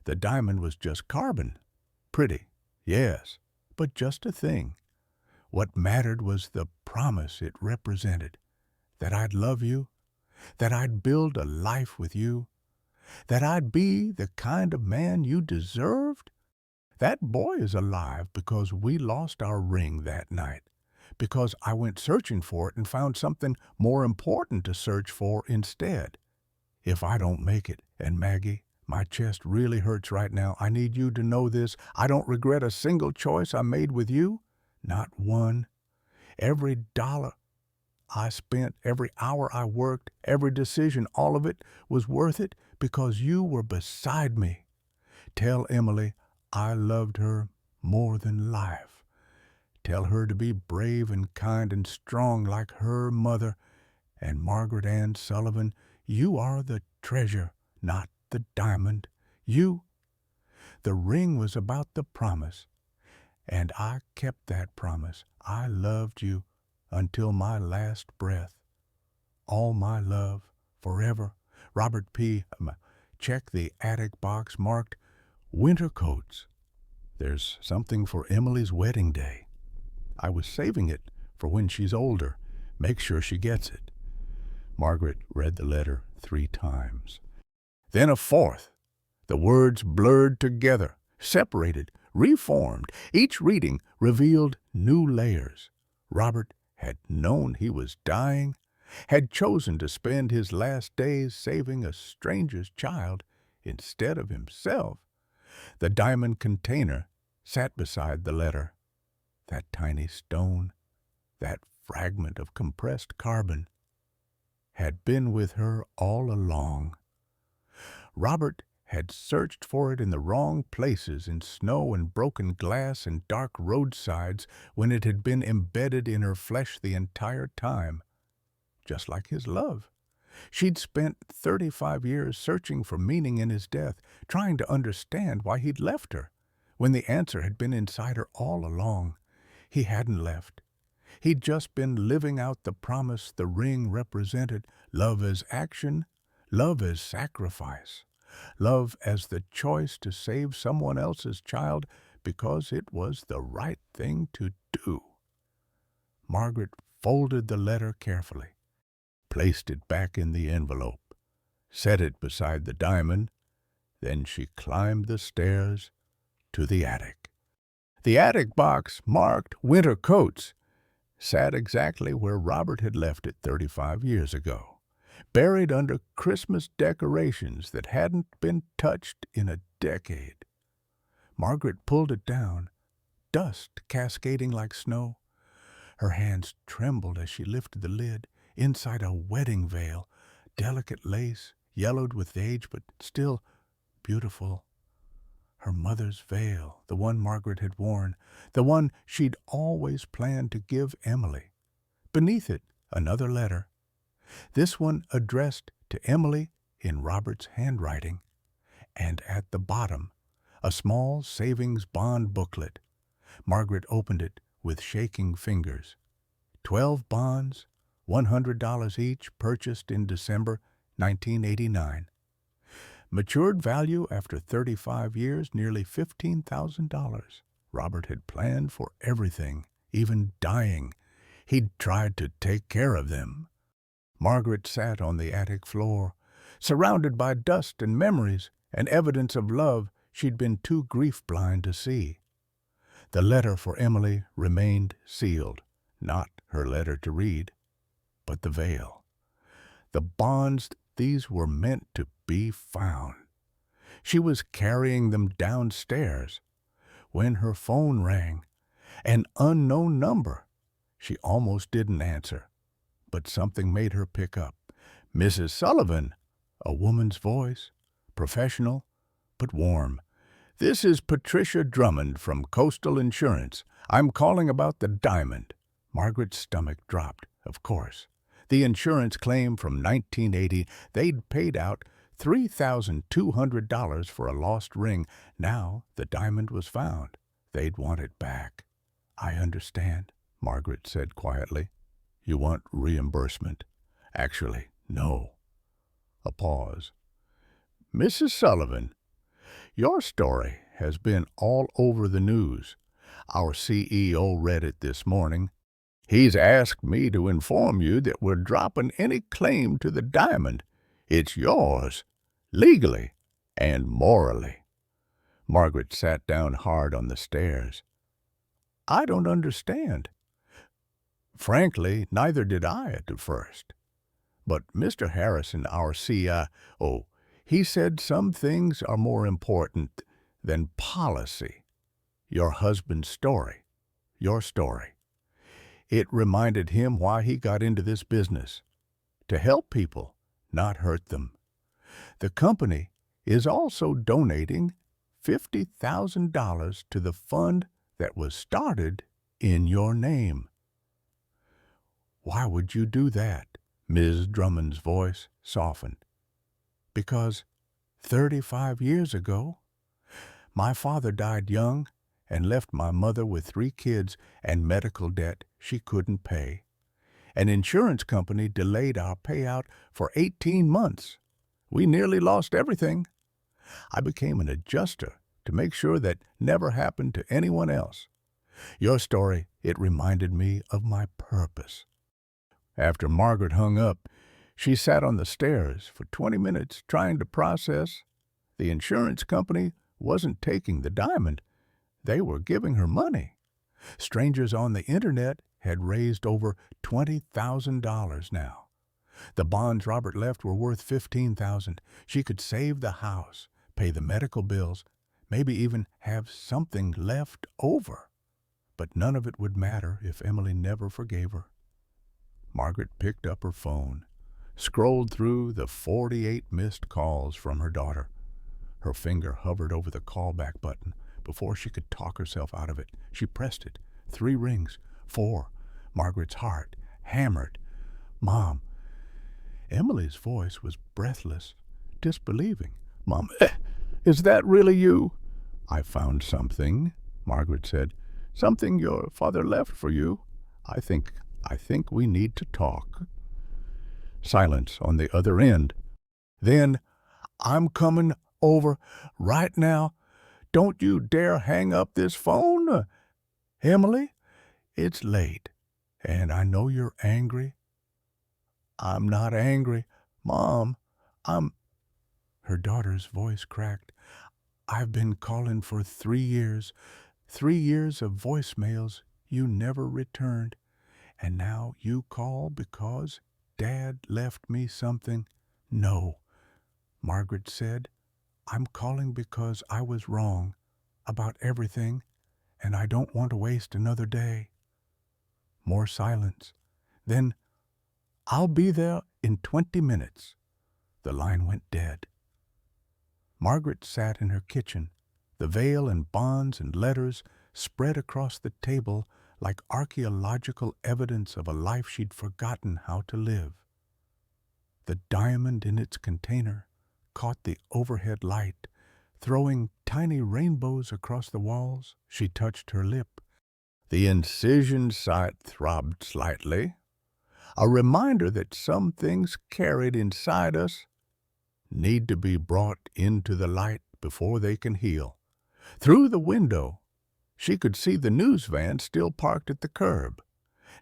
The diamond was just carbon. Pretty, yes, but just a thing. What mattered was the promise it represented, that I'd love you, that I'd build a life with you, that I'd be the kind of man you deserved. That boy is alive because we lost our ring that night, because I went searching for it and found something more important to search for instead. If I don't make it, and Maggie, my chest really hurts right now, I need you to know this, I don't regret a single choice I made with you, not one. Every dollar I spent, every hour I worked, every decision, all of it was worth it because you were beside me. Tell Emily I loved her more than life. Tell her to be brave and kind and strong like her mother. And Margaret Ann Sullivan, you are the treasure, not the diamond. The ring was about the promise, and I kept that promise. I loved you until my last breath. All my love, forever. Robert P. Check the attic box marked winter coats. There's something for Emily's wedding day. I was saving it for when she's older. Make sure she gets it." Margaret read the letter 3 times. Then a fourth. The words blurred together, separated, reformed. Each reading revealed new layers. Robert had known he was dying, had chosen to spend his last days saving a stranger's child instead of himself. The diamond container sat beside the letter. That tiny stone, that fragment of compressed carbon, had been with her all along. Robert had searched for it in the wrong places, in snow and broken glass and dark roadsides, when it had been embedded in her flesh the entire time, just like his love. She'd spent 35 years searching for meaning in his death, trying to understand why he'd left her, when the answer had been inside her all along. He hadn't left. He'd just been living out the promise the ring represented: love as action, love as sacrifice, love as the choice to save someone else's child because it was the right thing to do. Margaret folded the letter carefully, placed it back in the envelope, set it beside the diamond. Then she climbed the stairs to the attic. The attic box, marked "Winter Coats," sat exactly where Robert had left it 35 years ago, buried under Christmas decorations that hadn't been touched in a decade. Margaret pulled it down, dust cascading like snow. Her hands trembled as she lifted the lid. Inside, a wedding veil, delicate lace, yellowed with age but still beautiful. Her mother's veil, the one Margaret had worn, the one she'd always planned to give Emily. Beneath it, another letter, this one addressed to Emily in Robert's handwriting, and at the bottom, a small savings bond booklet. Margaret opened it with shaking fingers. 12 bonds, $100 each, purchased in December 1989. Matured value after 35 years, nearly $15,000. Robert had planned for everything, even dying. He'd tried to take care of them. Margaret sat on the attic floor, surrounded by dust and memories and evidence of love she'd been too grief-blind to see. The letter for Emily remained sealed, not her letter to read, but the veil. The bonds, these were meant to be found. She was carrying them downstairs when her phone rang. An unknown number. She almost didn't answer, but something made her pick up. "Mrs. Sullivan," a woman's voice, professional but warm. "This is Patricia Drummond from Coastal Insurance. I'm calling about the diamond." Margaret's stomach dropped, of course. The insurance claim from 1980, they'd paid out $3,200 for a lost ring. Now the diamond was found. They'd want it back. "I understand," Margaret said quietly. "You want reimbursement?" "Actually, no." A pause. "Mrs. Sullivan, your story has been all over the news. Our CEO read it this morning. He's asked me to inform you that we're dropping any claim to the diamond. It's yours, legally and morally." Margaret sat down hard on the stairs. "I don't understand." "Frankly, neither did I at first. But Mr. Harrison, our CIO, he said some things are more important than policy. Your husband's story, your story. It reminded him why he got into this business. To help people, not hurt them. The company is also donating $50,000 to the fund that was started in your name." "Why would you do that?" Ms. Drummond's voice softened. "Because 35 years ago, my father died young and left my mother with 3 kids and medical debt she couldn't pay. An insurance company delayed our payout for 18 months. We nearly lost everything. I became an adjuster to make sure that never happened to anyone else. Your story, it reminded me of my purpose." After Margaret hung up, she sat on the stairs for 20 minutes trying to process. The insurance company wasn't taking the diamond. They were giving her money. Strangers on the internet had raised over $20,000 now. The bonds Robert left were worth $15,000. She could save the house, pay the medical bills, maybe even have something left over. But none of it would matter if Emily never forgave her. Margaret picked up her phone, scrolled through the 48 missed calls from her daughter. Her finger hovered over the callback button. Before she could talk herself out of it, she pressed it. 3 rings. 4. Margaret's heart hammered. "Mom." Emily's voice was breathless, disbelieving. "Mom, is that really you?" "I found something," Margaret said. "Something your father left for you. I think we need to talk." Silence on the other end. Then, "I'm coming over right now. Don't you dare hang up this phone. Emily, it's late, and I know you're angry." "I'm not angry, Mom. I'm—" Her daughter's voice cracked. "I've been calling for 3 years. 3 years of voicemails you never returned. And now you call because Dad left me something." "No," Margaret said. "I'm calling because I was wrong about everything, and I don't want to waste another day." More silence. Then, "I'll be there in 20 minutes." The line went dead. Margaret sat in her kitchen, the veil and bonds and letters spread across the table like archaeological evidence of a life she'd forgotten how to live. The diamond in its container caught the overhead light, throwing tiny rainbows across the walls. She touched her lip. The incision site throbbed slightly, a reminder that some things carried inside us need to be brought into the light before they can heal. Through the window, she could see the news van still parked at the curb,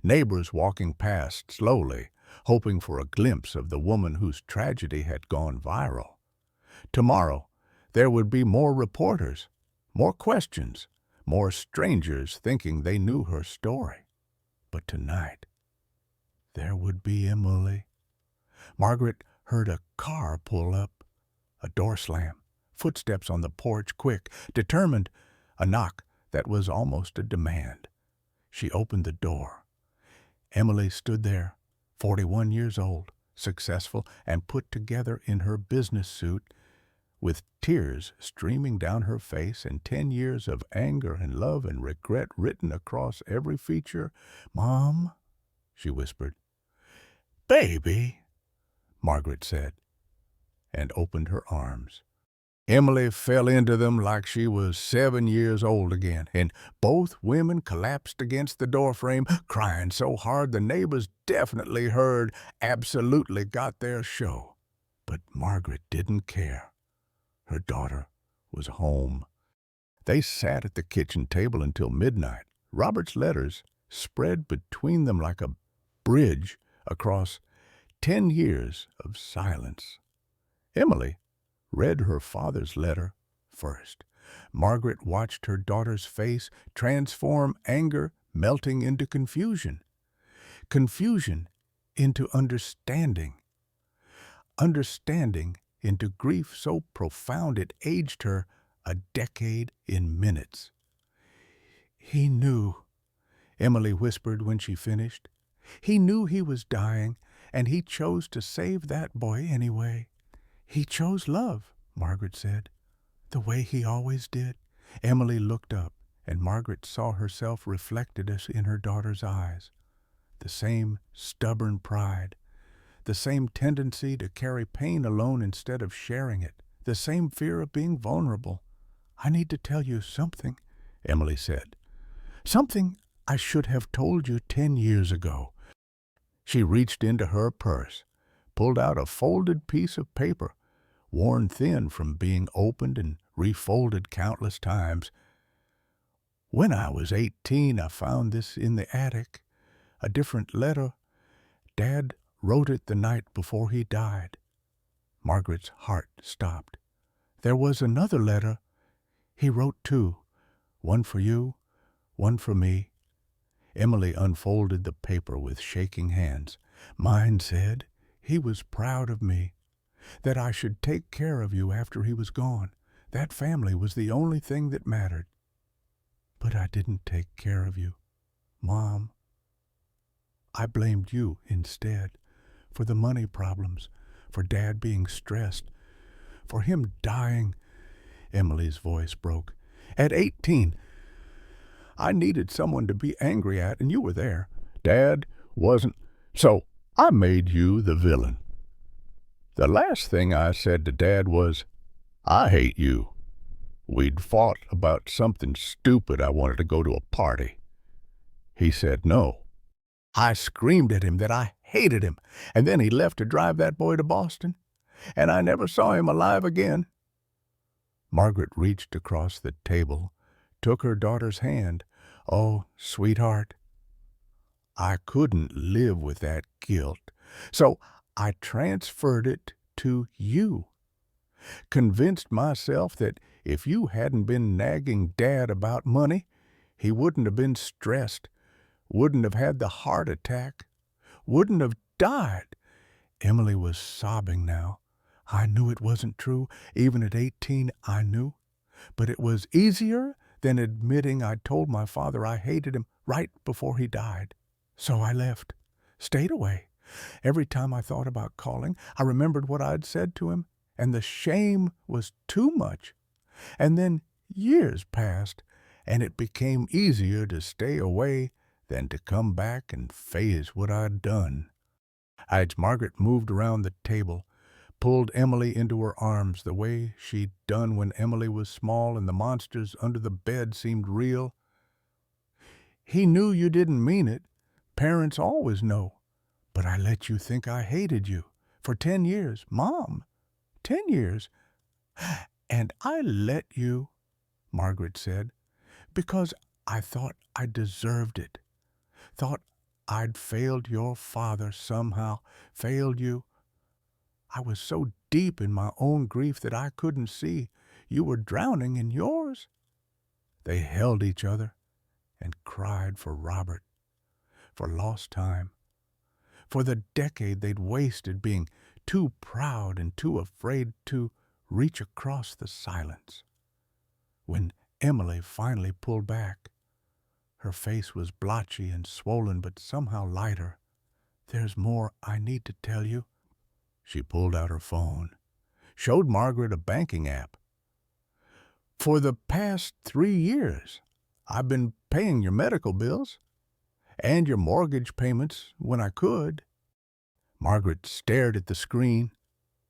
neighbors walking past slowly, hoping for a glimpse of the woman whose tragedy had gone viral. Tomorrow, there would be more reporters, more questions, more strangers thinking they knew her story. But tonight, there would be Emily. Margaret heard a car pull up, a door slam, footsteps on the porch, quick, determined, a knock that was almost a demand. She opened the door. Emily stood there, 41 years old, successful and put together in her business suit, with tears streaming down her face and 10 years of anger and love and regret written across every feature. "Mom," she whispered. "Baby," Margaret said, and opened her arms. Emily fell into them like she was 7 years old again, and both women collapsed against the doorframe, crying so hard the neighbors definitely heard, absolutely got their show. But Margaret didn't care. Her daughter was home. They sat at the kitchen table until midnight. Robert's letters spread between them like a bridge across 10 years of silence. Emily read her father's letter first. Margaret watched her daughter's face transform anger melting into confusion, confusion into understanding, understanding into grief so profound it aged her a decade in minutes. "He knew," Emily whispered when she finished. "He knew he was dying, and he chose to save that boy anyway. He chose love," Margaret said, "the way he always did." Emily looked up, and Margaret saw herself reflected in her daughter's eyes. The same stubborn pride, the same tendency to carry pain alone instead of sharing it, the same fear of being vulnerable. "I need to tell you something," Emily said. "Something I should have told you 10 years ago." She reached into her purse, pulled out a folded piece of paper, worn thin from being opened and refolded countless times. When I was 18, I found this in the attic, a different letter. Dad wrote it the night before he died. Margaret's heart stopped. There was another letter. He wrote two, one for you, one for me. Emily unfolded the paper with shaking hands. Mine said he was proud of me, that I should take care of you after he was gone. That family was the only thing that mattered. But I didn't take care of you, Mom. I blamed you instead for the money problems, for Dad being stressed, for him dying. Emily's voice broke. At 18, I needed someone to be angry at, and you were there. Dad wasn't, so I made you the villain. The last thing I said to Dad was, I hate you. We'd fought about something stupid. I wanted to go to a party. He said no. I screamed at him that I hated him, and then he left to drive that boy to Boston, and I never saw him alive again. Margaret reached across the table, took her daughter's hand. Oh, sweetheart, I couldn't live with that guilt, so I transferred it to you. Convinced myself that if you hadn't been nagging Dad about money, he wouldn't have been stressed, wouldn't have had the heart attack, wouldn't have died. Emily was sobbing now. I knew it wasn't true. Even at 18, I knew. But it was easier than admitting I'd told my father I hated him right before he died. So I left, stayed away. Every time I thought about calling, I remembered what I'd said to him, and the shame was too much. And then years passed, and it became easier to stay away than to come back and face what I'd done. As Margaret moved around the table, pulled Emily into her arms the way she'd done when Emily was small and the monsters under the bed seemed real. He knew you didn't mean it. Parents always know. But I let you think I hated you for 10 years. Mom, 10 years. And I let you, Margaret said, because I thought I deserved it. Thought I'd failed your father somehow, failed you. I was so deep in my own grief that I couldn't see you were drowning in yours. They held each other and cried for Robert, for lost time, for the decade they'd wasted being too proud and too afraid to reach across the silence. When Emily finally pulled back, her face was blotchy and swollen, but somehow lighter. There's more I need to tell you. She pulled out her phone, showed Margaret a banking app. For the past 3 years, I've been paying your medical bills and your mortgage payments when I could. Margaret stared at the screen,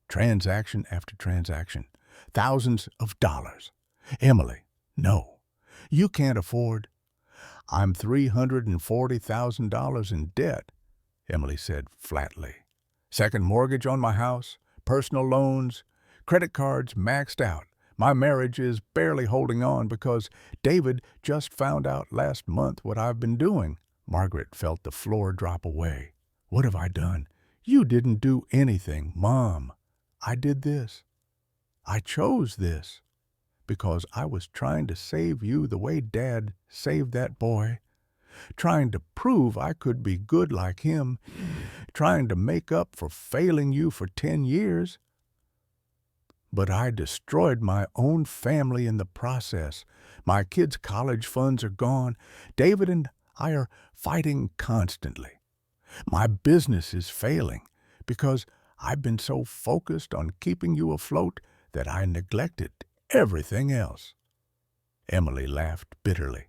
transaction after transaction, thousands of dollars. Emily, no, you can't afford. I'm $340,000 in debt, Emily said flatly. Second mortgage on my house, personal loans, credit cards maxed out. My marriage is barely holding on because David just found out last month what I've been doing. Margaret felt the floor drop away. What have I done? You didn't do anything, Mom. I did this. I chose this because I was trying to save you the way Dad saved that boy, trying to prove I could be good like him, trying to make up for failing you for 10 years. But I destroyed my own family in the process. My kids' college funds are gone. David and I are fighting constantly. My business is failing because I've been so focused on keeping you afloat that I neglected everything else. Emily laughed bitterly.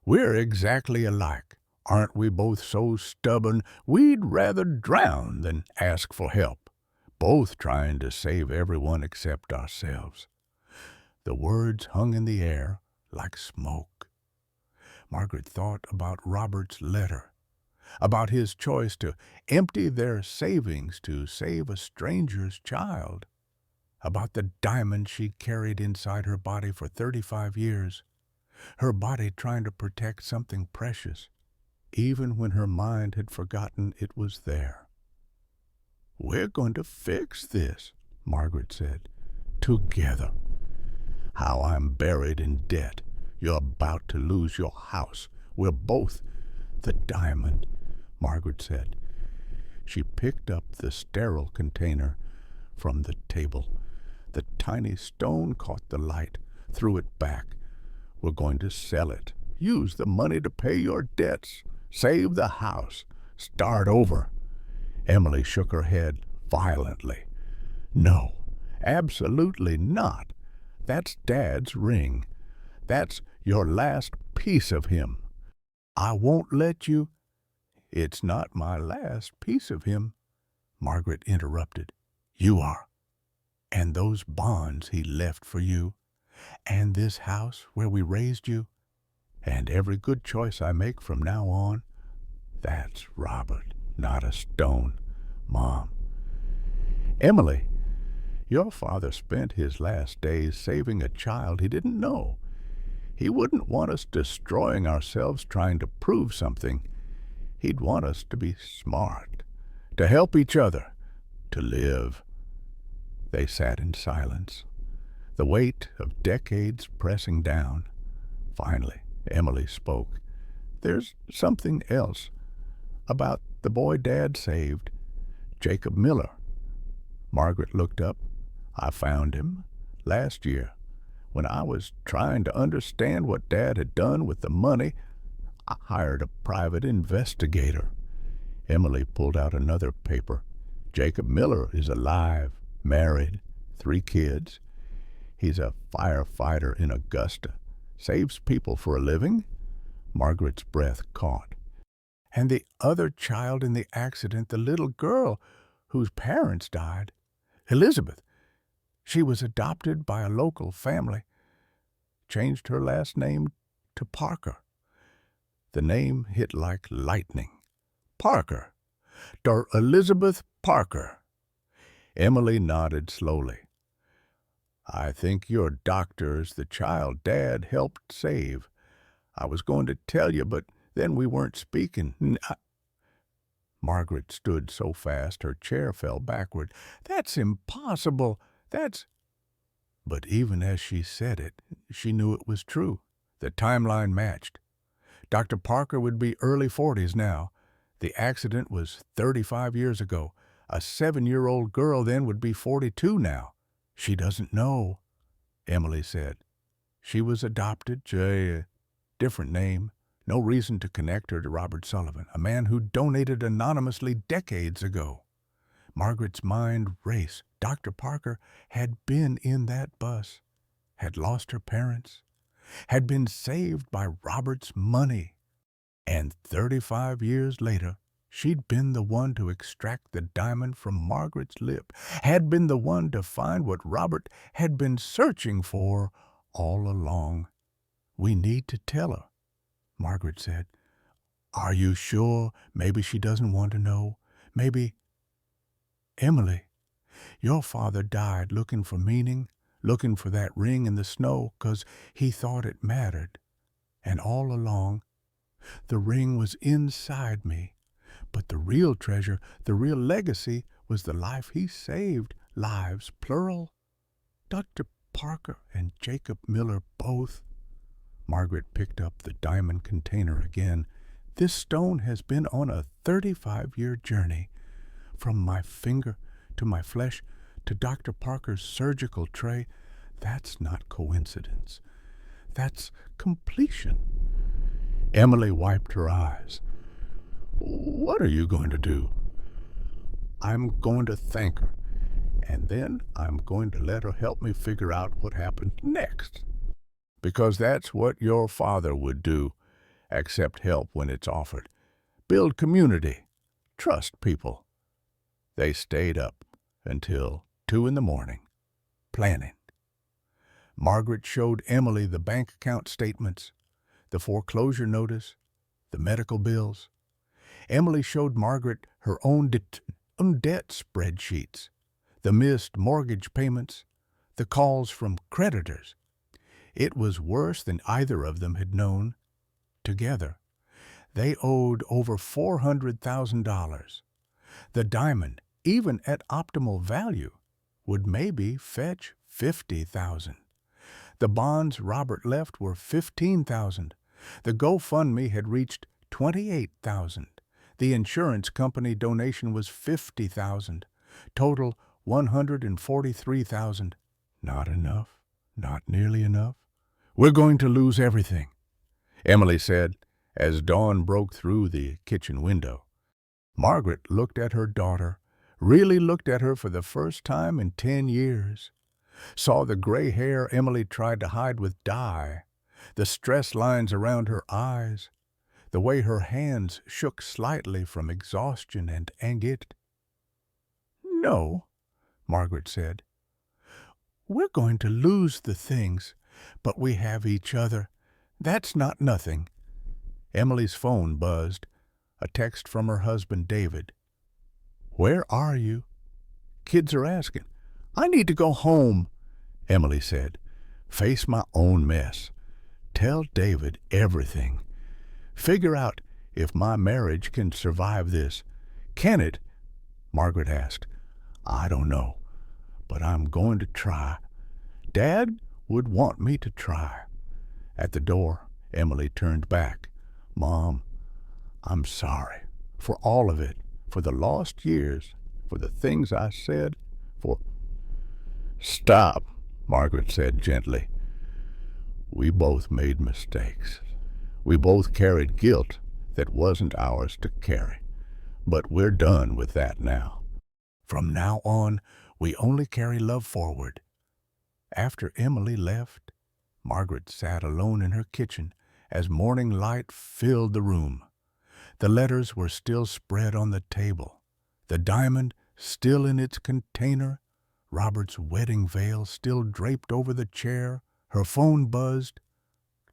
We're exactly alike. Aren't we both so stubborn we'd rather drown than ask for help, both trying to save everyone except ourselves? The words hung in the air like smoke. Margaret thought about Robert's letter, about his choice to empty their savings to save a stranger's child, about the diamond she carried inside her body for 35 years. her body trying to protect something precious, even when her mind had forgotten it was there. "We're going to fix this," Margaret said. "Together. How I'm buried in debt. You're about to lose your house. We're both—" "The diamond," Margaret said. She picked up the sterile container from the table. The tiny stone caught the light, threw it back. "We're going to sell it. Use the money to pay your debts. Save the house. Start over." Emily shook her head violently. "No, absolutely not. That's Dad's ring. That's your last piece of him. I won't let you—" "It's not my last piece of him," Margaret interrupted. "You are. And those bonds he left for you, and this house where we raised you, and every good choice I make from now on. That's Robert, not a stone, Mom. Emily, your father spent his last days saving a child he didn't know. He wouldn't want us destroying ourselves trying to prove something. He'd want us to be smart, to help each other, to live." They sat in silence, the weight of decades pressing down. Finally, Emily spoke. "There's something else about the boy Dad saved, Jacob Miller." Margaret looked up. "I found him last year. When I was trying to understand what Dad had done with the money, I hired a private investigator." Emily pulled out another paper. "Jacob Miller is alive, married, 3 kids. He's a firefighter in Augusta. Saves people for a living." Margaret's breath caught. "And the other child in the accident, the little girl whose parents died, Elizabeth. She was adopted by a local family. Changed her last name to Parker." The name hit like lightning. "Parker. Der Elizabeth Parker." Emily nodded slowly. "I think your doctor's the child Dad helped save. I was going to tell you, but then we weren't speaking. Margaret stood so fast her chair fell backward. "That's impossible. That's—" But even as she said it, she knew it was true. The timeline matched. Dr. Parker would be early 40s now. The accident was 35 years ago. A 7-year-old girl then would be 42 now. "She doesn't know," Emily said. "She was adopted, different name. No reason to connect her to Robert Sullivan, a man who donated anonymously decades ago." Margaret's mind raced. Dr. Parker had been in that bus, had lost her parents, had been saved by Robert's money. And 35 years later, she'd been the one to extract the diamond from Margaret's lip, had been the one to find what Robert had been searching for all along. "We need to tell her," Margaret said. "Are you sure? Maybe she doesn't want to know. Maybe—" "Emily, your father died looking for meaning, looking for that ring in the snow, 'cause he thought it mattered. And all along, the ring was inside me. But the real treasure, the real legacy, was the life he saved. Lives, plural. Dr. Parker and Jacob Miller both." Margaret picked up the diamond container again. "This stone has been on a 35-year journey. From my finger to my flesh to Dr. Parker's surgical tray. That's not coincidence. That's completion." Emily wiped her eyes. "What are you going to do?" "I'm going to thank her, and then I'm going to let her help me figure out what happened next. Because that's what your father would do. Accept help when it's offered. Build community. Trust people." They stayed up until 2 in the morning, planning. Margaret showed Emily the bank account statements, the foreclosure notice, the medical bills. Emily showed Margaret her own debt spreadsheets, the missed mortgage payments, the calls from creditors. It was worse than either of them had known together. They owed over $400,000. The diamond, even at optimal value, would maybe fetch $50,000. The bonds Robert left were $15,000. The GoFundMe had reached $28,000. The insurance company donation was $50,000. Total $143,000. Not enough. Not nearly enough. We're going to lose everything, Emily said as dawn broke through the kitchen window. Margaret looked at her daughter, really looked at her for the first time in 10 years. Saw the gray hair Emily tried to hide with dye, the stress lines around her eyes, the way her hands shook slightly from exhaustion and anguish. "No," Margaret said. "We're going to lose the things, but we have each other. That's not nothing." Emily's phone buzzed, a text from her husband David. "Where are you?" "Kids are asking." "I need to go home," Emily said. "Face my own mess. Tell David everything. Figure out if my marriage can survive this." "Can it?" Margaret asked. "I don't know, but I'm going to try. Dad would want me to try." At the door, Emily turned back. "Mom, I'm sorry for all of it, for the lost years, for the things I said, for—" "Stop," Margaret said gently. "We both made mistakes. We both carried guilt that wasn't ours to carry. But we're done with that now. From now on, we only carry love forward." After Emily left, Margaret sat alone in her kitchen as morning light filled the room. The letters were still spread on the table, the diamond still in its container, Robert's wedding veil still draped over the chair. Her phone buzzed.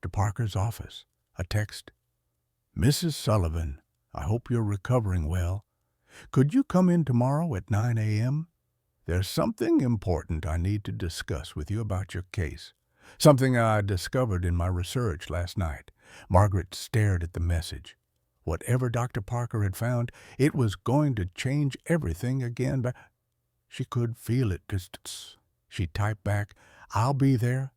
To Parker's office, a text. "Mrs. Sullivan, I hope you're recovering well. Could you come in tomorrow at 9 a.m.? There's something important I need to discuss with you about your case. Something I discovered in my research last night." Margaret stared at the message. Whatever Dr. Parker had found, it was going to change everything again, but she could feel it. She typed back, "I'll be there.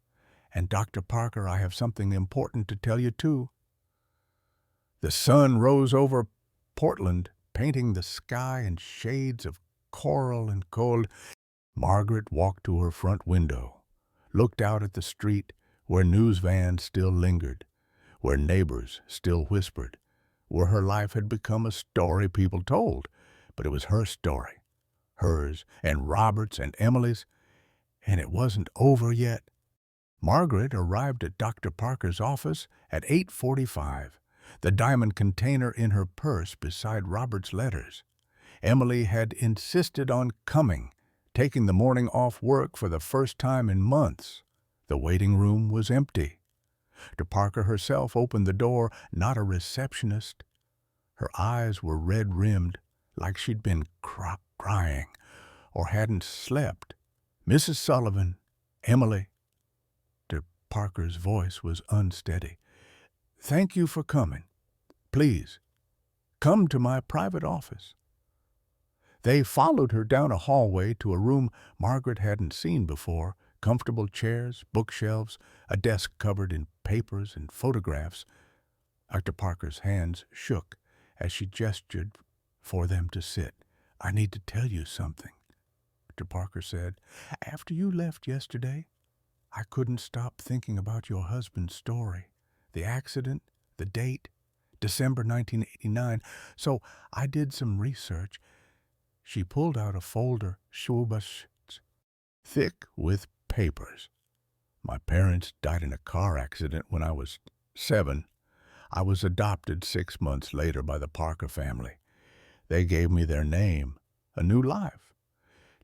And Dr. Parker, I have something important to tell you too." The sun rose over Portland, painting the sky in shades of coral and gold. Margaret walked to her front window, looked out at the street where news vans still lingered, where neighbors still whispered, where her life had become a story people told. But it was her story, hers and Robert's and Emily's, and it wasn't over yet. Margaret arrived at Dr. Parker's office at 8:45, the diamond container in her purse beside Robert's letters. Emily had insisted on coming, taking the morning off work for the first time in months. The waiting room was empty. Dr. Parker herself opened the door, not a receptionist. Her eyes were red-rimmed, like she'd been crying or hadn't slept. "Mrs. Sullivan, Emily." Dr. Parker's voice was unsteady. "Thank you for coming. Please, come to my private office." They followed her down a hallway to a room Margaret hadn't seen before. Comfortable chairs, bookshelves, a desk covered in papers and photographs. Dr. Parker's hands shook as she gestured for them to sit. "I need to tell you something," Dr. Parker said. "After you left yesterday, I couldn't stop thinking about your husband's story. The accident, the date, December 1989. So I did some research." She pulled out a folder, thick with papers. "My parents died in a car accident when I was 7. I was adopted 6 months later by the Parker family. They gave me their name, a new life.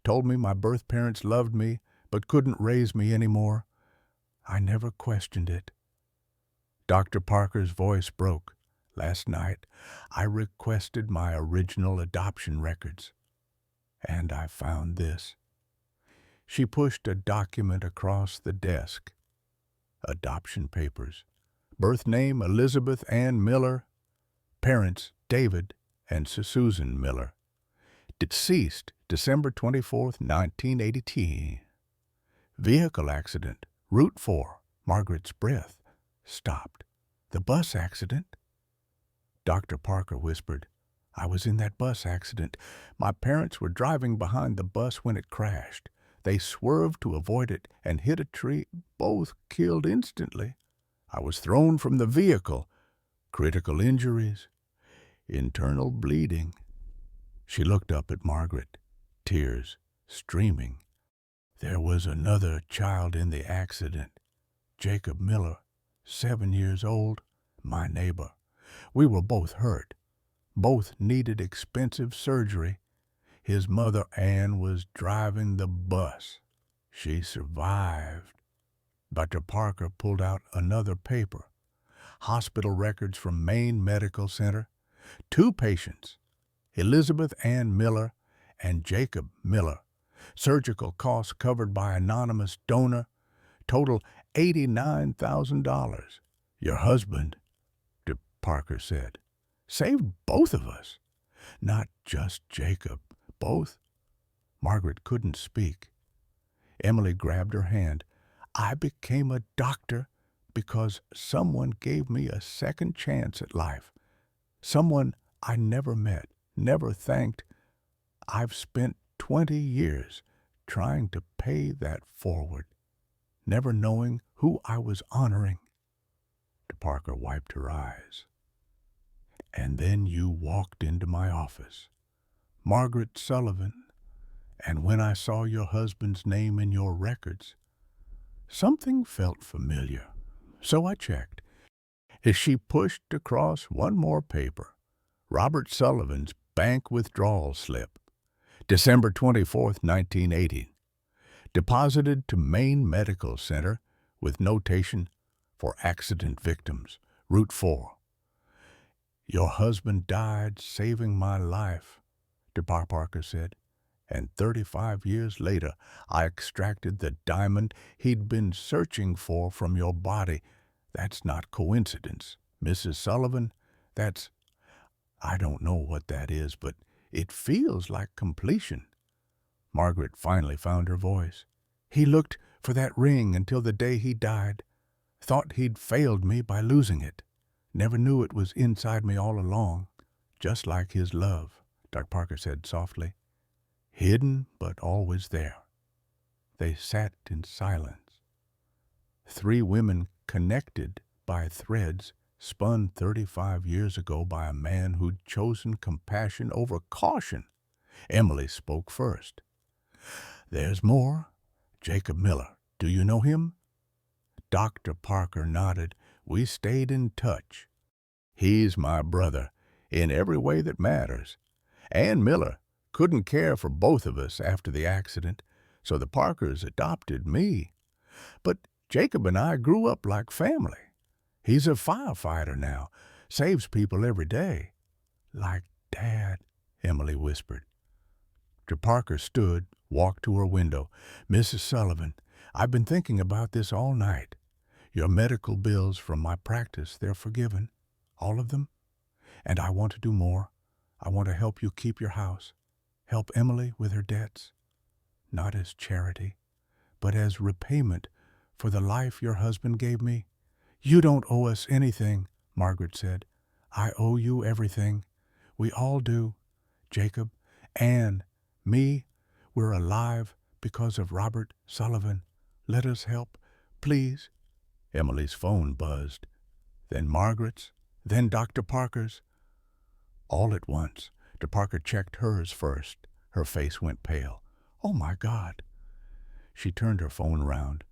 Told me my birth parents loved me but couldn't raise me anymore. I never questioned it." Dr. Parker's voice broke. "Last night, I requested my original adoption records, and I found this." She pushed a document across the desk. Adoption papers. Birth name Elizabeth Ann Miller. Parents David and Susan Miller. Deceased December 24th, 1980. Vehicle accident. Route 4. Margaret's breath stopped. The bus accident? Dr. Parker whispered, I was in that bus accident. My parents were driving behind the bus when it crashed. They swerved to avoid it and hit a tree, both killed instantly. I was thrown from the vehicle. Critical injuries. Internal bleeding. She looked up at Margaret, tears streaming. There was another child in the accident. Jacob Miller, 7 years old, my neighbor. We were both hurt. Both needed expensive surgery. His mother, Ann, was driving the bus. She survived. Dr. Parker pulled out another paper. Hospital records from Maine Medical Center. 2 patients, Elizabeth Ann Miller and Jacob Miller. Surgical costs covered by anonymous donor. Total $89,000. Your husband, Parker said, saved both of us. Not just Jacob, both. Margaret couldn't speak. Emily grabbed her hand. I became a doctor because someone gave me a second chance at life. Someone I never met, never thanked. I've spent 20 years trying to pay that forward, never knowing who I was honoring. Parker wiped her eyes. And then you walked into my office, Margaret Sullivan, and when I saw your husband's name in your records, something felt familiar. So I checked. As she pushed across one more paper, Robert Sullivan's bank withdrawal slip, December 24th, 1980, deposited to Maine Medical Center with notation for accident victims, Route 4. Your husband died saving my life, Parker said, and 35 years later I extracted the diamond he'd been searching for from your body. That's not coincidence, Mrs. Sullivan. I don't know what that is, but it feels like completion. Margaret finally found her voice. He looked for that ring until the day he died. Thought he'd failed me by losing it. Never knew it was inside me all along, just like his love, Dr. Parker said softly. Hidden, but always there. They sat in silence. 3 women connected by threads spun 35 years ago by a man who'd chosen compassion over caution. Emily spoke first. There's more. Jacob Miller. Do you know him? Dr. Parker nodded. We stayed in touch. He's my brother in every way that matters. Ann Miller couldn't care for both of us after the accident, so the Parkers adopted me. But Jacob and I grew up like family. He's a firefighter now, saves people every day. Like Dad, Emily whispered. Parker stood, walked to her window. Mrs. Sullivan, I've been thinking about this all night. Your medical bills from my practice, they're forgiven. All of them. And I want to do more. I want to help you keep your house. Help Emily with her debts. Not as charity, but as repayment for the life your husband gave me. You don't owe us anything, Margaret said. I owe you everything. We all do. Jacob, Ann, me, we're alive because of Robert Sullivan. Let us help, please. Emily's phone buzzed. Then Margaret's, then Dr. Parker's. All at once, Dr. Parker checked hers first. Her face went pale. Oh, my God. She turned her phone around.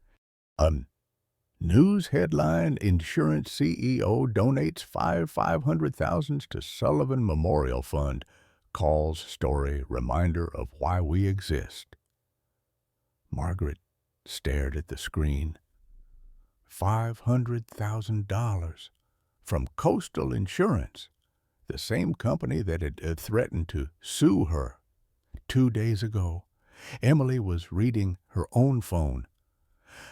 News headline, Insurance CEO donates $500,000 to Sullivan Memorial Fund. Calls story, reminder of why we exist. Margaret stared at the screen. $500,000 from Coastal Insurance, the same company that had threatened to sue her. 2 days ago, Emily was reading her own phone.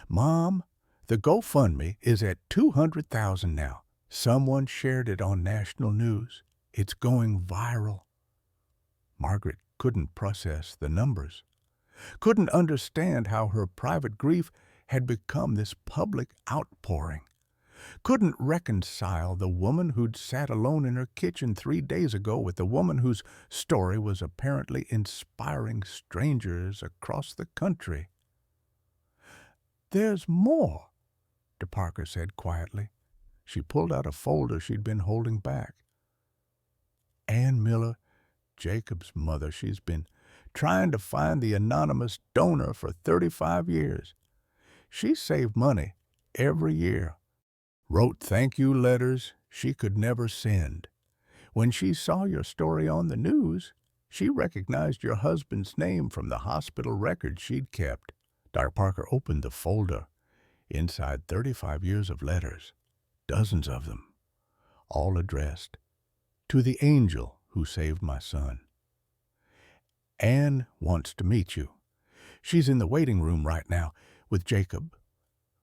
Mom, The GoFundMe is at 200,000 now. Someone shared it on national news. It's going viral. Margaret couldn't process the numbers, couldn't understand how her private grief had become this public outpouring, couldn't reconcile the woman who'd sat alone in her kitchen 3 days ago with the woman whose story was apparently inspiring strangers across the country. "There's more," DeParker said quietly. She pulled out a folder she'd been holding back. "Ann Miller, Jacob's mother, she's been trying to find the anonymous donor for 35 years. She saved money every year, wrote thank-you letters she could never send. When she saw your story on the news, she recognized your husband's name from the hospital records she'd kept." Dr. Parker opened the folder. Inside 35 years of letters, dozens of them, all addressed to the angel who saved my son. "Ann wants to meet you. She's in the waiting room right now with Jacob."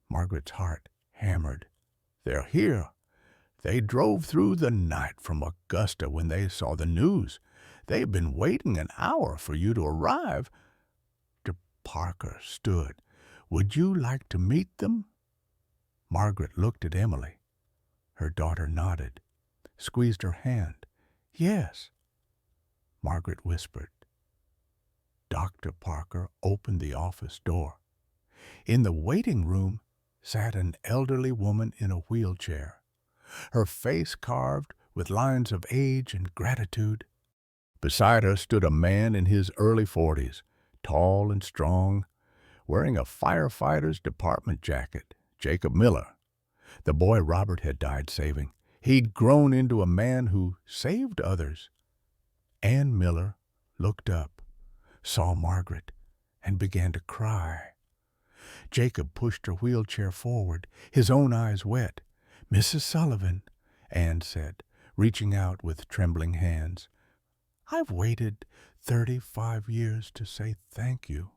Margaret's heart hammered. "They're here. They drove through the night from Augusta when they saw the news. They've been waiting an hour for you to arrive." DeParker stood. "Would you like to meet them?" Margaret looked at Emily. Her daughter nodded, squeezed her hand. "Yes." Margaret whispered. Dr. Parker opened the office door. In the waiting room sat an elderly woman in a wheelchair, her face carved with lines of age and gratitude. Beside her stood a man in his early 40s, tall and strong, wearing a firefighter's department jacket, Jacob Miller, the boy Robert had died saving. He'd grown into a man who saved others. Ann Miller looked up, saw Margaret, and began to cry. Jacob pushed her wheelchair forward, his own eyes wet. "Mrs. Sullivan," Ann said, reaching out with trembling hands, "I've waited 35 years to say thank you."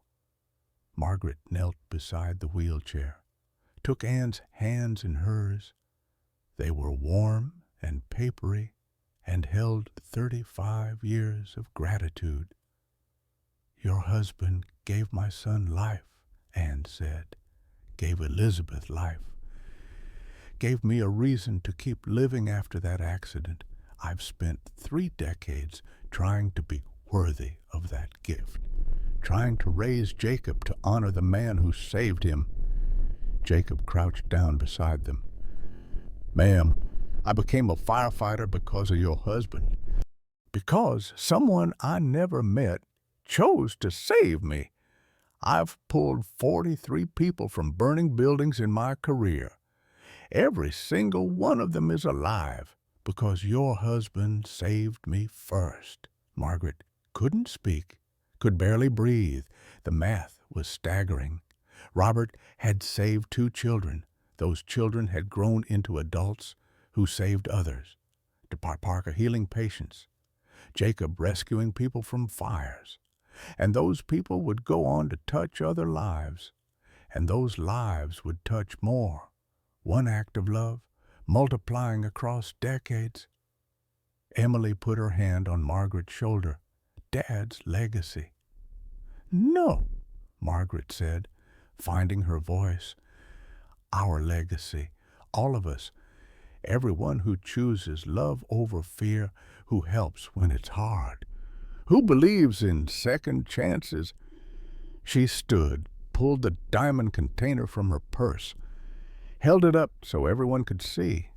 Margaret knelt beside the wheelchair, took Ann's hands in hers. They were warm and papery and held 35 years of gratitude. "Your husband gave my son life," Ann said, "gave Elizabeth life, gave me a reason to keep living after that accident. I've spent 3 decades trying to be worthy of that gift, trying to raise Jacob to honor the man who saved him." Jacob crouched down beside them. "Ma'am, I became a firefighter because of your husband. Because someone I never met chose to save me. I've pulled 43 people from burning buildings in my career. Every single one of them is alive because your husband saved me first." Margaret couldn't speak, could barely breathe. The math was staggering. Robert had saved 2 children. Those children had grown into adults who saved others. Parker healing patients. Jacob rescuing people from fires. And those people would go on to touch other lives. And those lives would touch more. One act of love, multiplying across decades. Emily put her hand on Margaret's shoulder. "Dad's legacy." "No," Margaret said, finding her voice. "Our legacy. All of us. Everyone who chooses love over fear, who helps when it's hard, who believes in second chances." She stood, pulled the diamond container from her purse, held it up so everyone could see.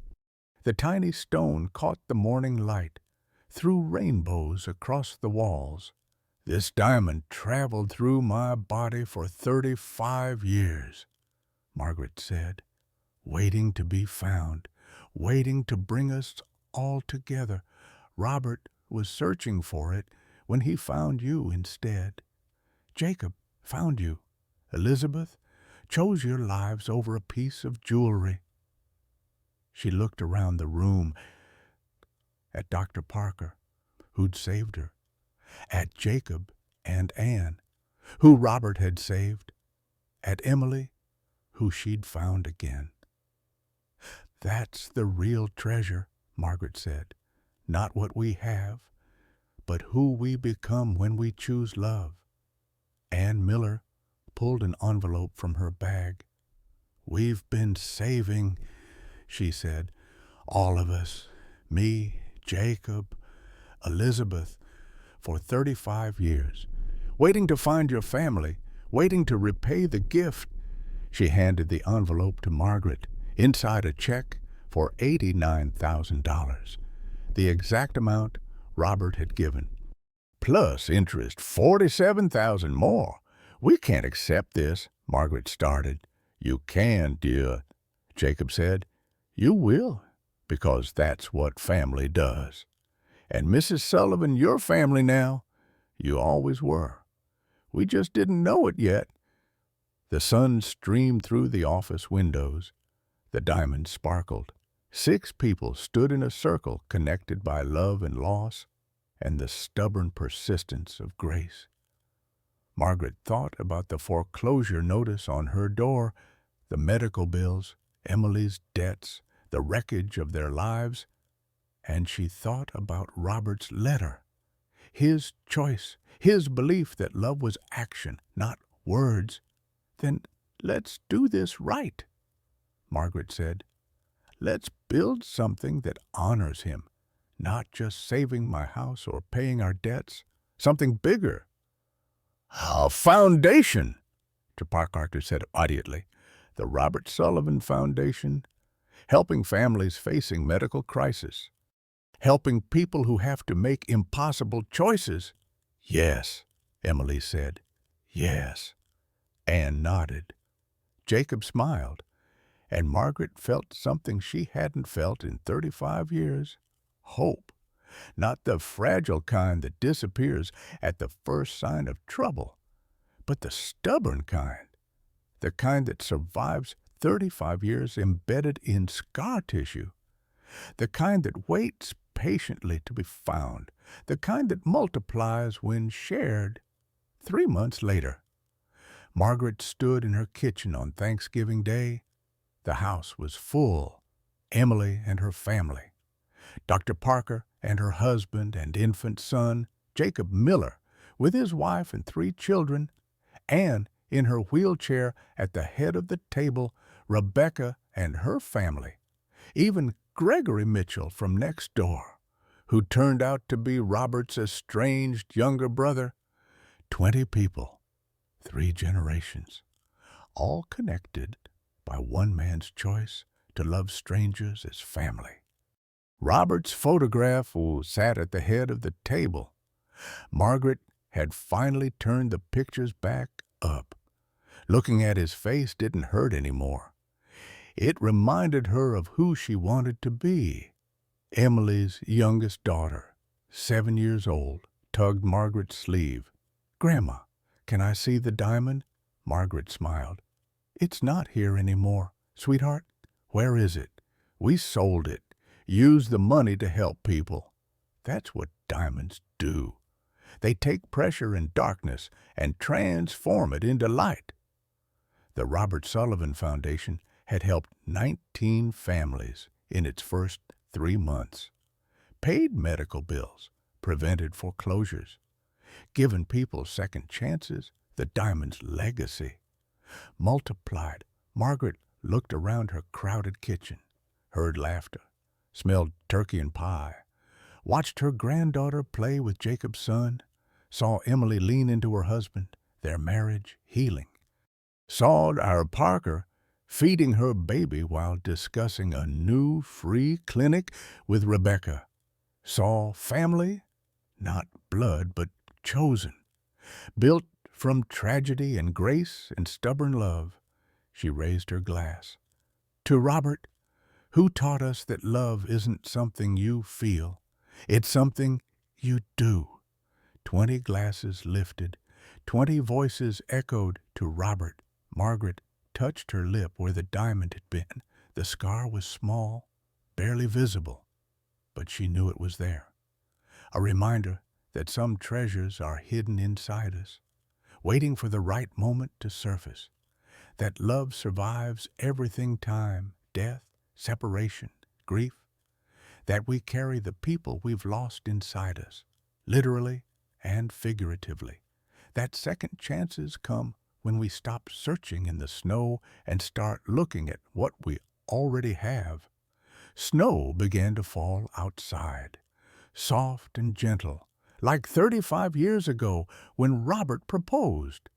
The tiny stone caught the morning light, threw rainbows across the walls. "This diamond traveled through my body for 35 years, Margaret said, "waiting to be found, waiting to bring us all together. Robert was searching for it when he found you instead. Jacob found you. Elizabeth chose your lives over a piece of jewelry." She looked around the room at Dr. Parker, who'd saved her, at Jacob and Ann, who Robert had saved, at Emily, who she'd found again. "That's the real treasure," Margaret said. "Not what we have, but who we become when we choose love." Ann Miller pulled an envelope from her bag. "We've been saving," she said, "all of us, me, Jacob, Elizabeth, for 35 years, waiting to find your family, waiting to repay the gift." She handed the envelope to Margaret, inside a check for $89,000, the exact amount Robert had given. "Plus interest, $47,000 more. We can't accept this," Margaret started. "You can, dear," Jacob said. "You will, because that's what family does. And Mrs. Sullivan, your family now. You always were. We just didn't know it yet." The sun streamed through the office windows. The diamonds sparkled. 6 people stood in a circle connected by love and loss and the stubborn persistence of grace. Margaret thought about the foreclosure notice on her door, the medical bills, Emily's debts, the wreckage of their lives, and she thought about Robert's letter, his choice, his belief that love was action, not words. "Then let's do this right," Margaret said. "Let's build something that honors him, not just saving my house or paying our debts, something bigger." "A foundation," Parker said immediately. "The Robert Sullivan Foundation, helping families facing medical crisis, helping people who have to make impossible choices." "Yes," Emily said. "Yes." Anne nodded. Jacob smiled, and Margaret felt something she hadn't felt in 35 years. Hope. Not the fragile kind that disappears at the first sign of trouble, but the stubborn kind. The kind that survives 35 years embedded in scar tissue. The kind that waits patiently to be found. The kind that multiplies when shared. 3 months later, Margaret stood in her kitchen on Thanksgiving Day. The house was full. Emily and her family. Dr. Parker and her husband and infant son, Jacob Miller, with his wife and 3 children. Anne in her wheelchair at the head of the table, Rebecca and her family. Even Gregory Mitchell from next door, who turned out to be Robert's estranged younger brother. 20 people, 3 generations, all connected by one man's choice to love strangers as family. Robert's photograph sat at the head of the table. Margaret had finally turned the pictures back up. Looking at his face didn't hurt anymore. It reminded her of who she wanted to be. Emily's youngest daughter, 7 years old, tugged Margaret's sleeve. "Grandma, can I see the diamond?" Margaret smiled. "It's not here anymore, sweetheart. Where is it? We sold it. Used the money to help people. That's what diamonds do. They take pressure and darkness and transform it into light." The Robert Sullivan Foundation had helped 19 families in its first 3 months, paid medical bills, prevented foreclosures, given people second chances. The diamond's legacy multiplied. Margaret looked around her crowded kitchen, heard laughter, smelled turkey and pie, watched her granddaughter play with Jacob's son, saw Emily lean into her husband, their marriage healing, saw our Parker feeding her baby while discussing a new free clinic with Rebecca, saw family, not blood but chosen, built from tragedy and grace and stubborn love. She raised her glass. "To Robert, who taught us that love isn't something you feel, it's something you do." 20 glasses lifted, 20 voices echoed to Robert. Margaret touched her lip where the diamond had been. The scar was small, barely visible, but she knew it was there. A reminder that some treasures are hidden inside us, waiting for the right moment to surface. that love survives everything: time, death, separation, grief, that we carry the people we've lost inside us, literally and figuratively, that second chances come when we stop searching in the snow and start looking at what we already have. Snow began to fall outside, soft and gentle, like 35 years ago when Robert proposed.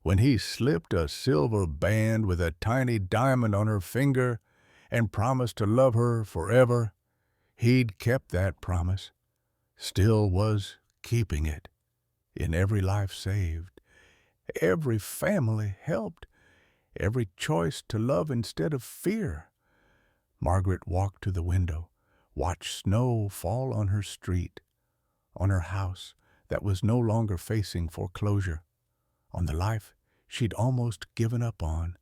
When he slipped a silver band with a tiny diamond on her finger and promised to love her forever, he'd kept that promise, still was keeping it. In every life saved, every family helped, every choice to love instead of fear. Margaret walked to the window, watched snow fall on her street, on her house that was no longer facing foreclosure, on the life she'd almost given up on.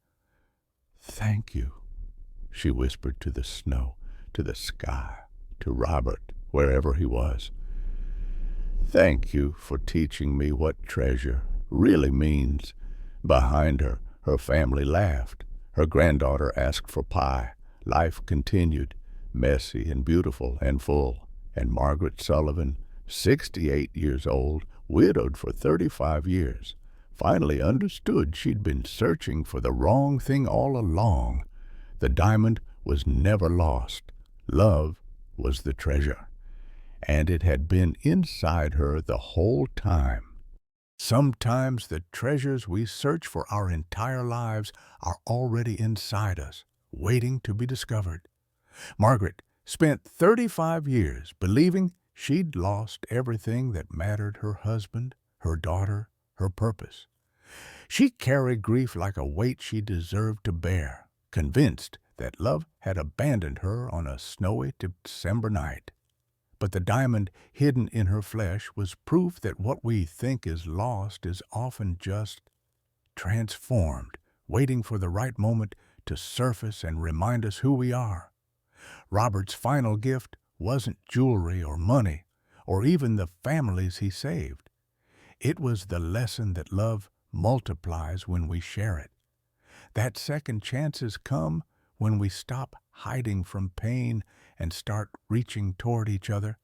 "Thank you," she whispered to the snow, to the sky, to Robert, wherever he was. "Thank you for teaching me what treasure really means." Behind her, her family laughed. Her granddaughter asked for pie. Life continued, messy and beautiful and full. And Margaret Sullivan, 68 years old, widowed for 35 years, finally understood she'd been searching for the wrong thing all along. The diamond was never lost. Love was the treasure, and it had been inside her the whole time. Sometimes the treasures we search for our entire lives are already inside us, waiting to be discovered. Margaret spent 35 years believing she'd lost everything that mattered: her husband, her daughter, her purpose. She carried grief like a weight she deserved to bear, convinced that love had abandoned her on a snowy December night. But the diamond hidden in her flesh was proof that what we think is lost is often just transformed, waiting for the right moment to surface and remind us who we are. Robert's final gift wasn't jewelry or money, or even the families he saved. It was the lesson that love multiplies when we share it. That second chances come when we stop hiding from pain and start reaching toward each other.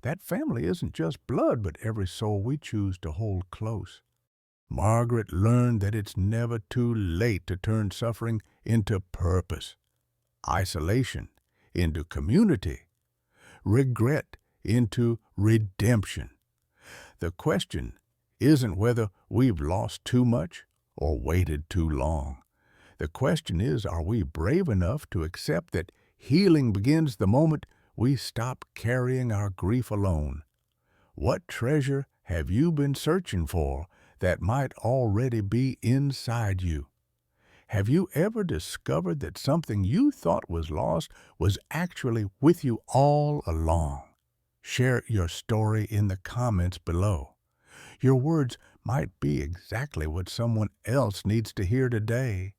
That family isn't just blood, but every soul we choose to hold close. Margaret learned that it's never too late to turn suffering into purpose, isolation into community, regret into redemption. The question isn't whether we've lost too much or waited too long. The question is, are we brave enough to accept that healing begins the moment we stop carrying our grief alone? What treasure have you been searching for that might already be inside you? Have you ever discovered that something you thought was lost was actually with you all along? Share your story in the comments below. Your words might be exactly what someone else needs to hear today.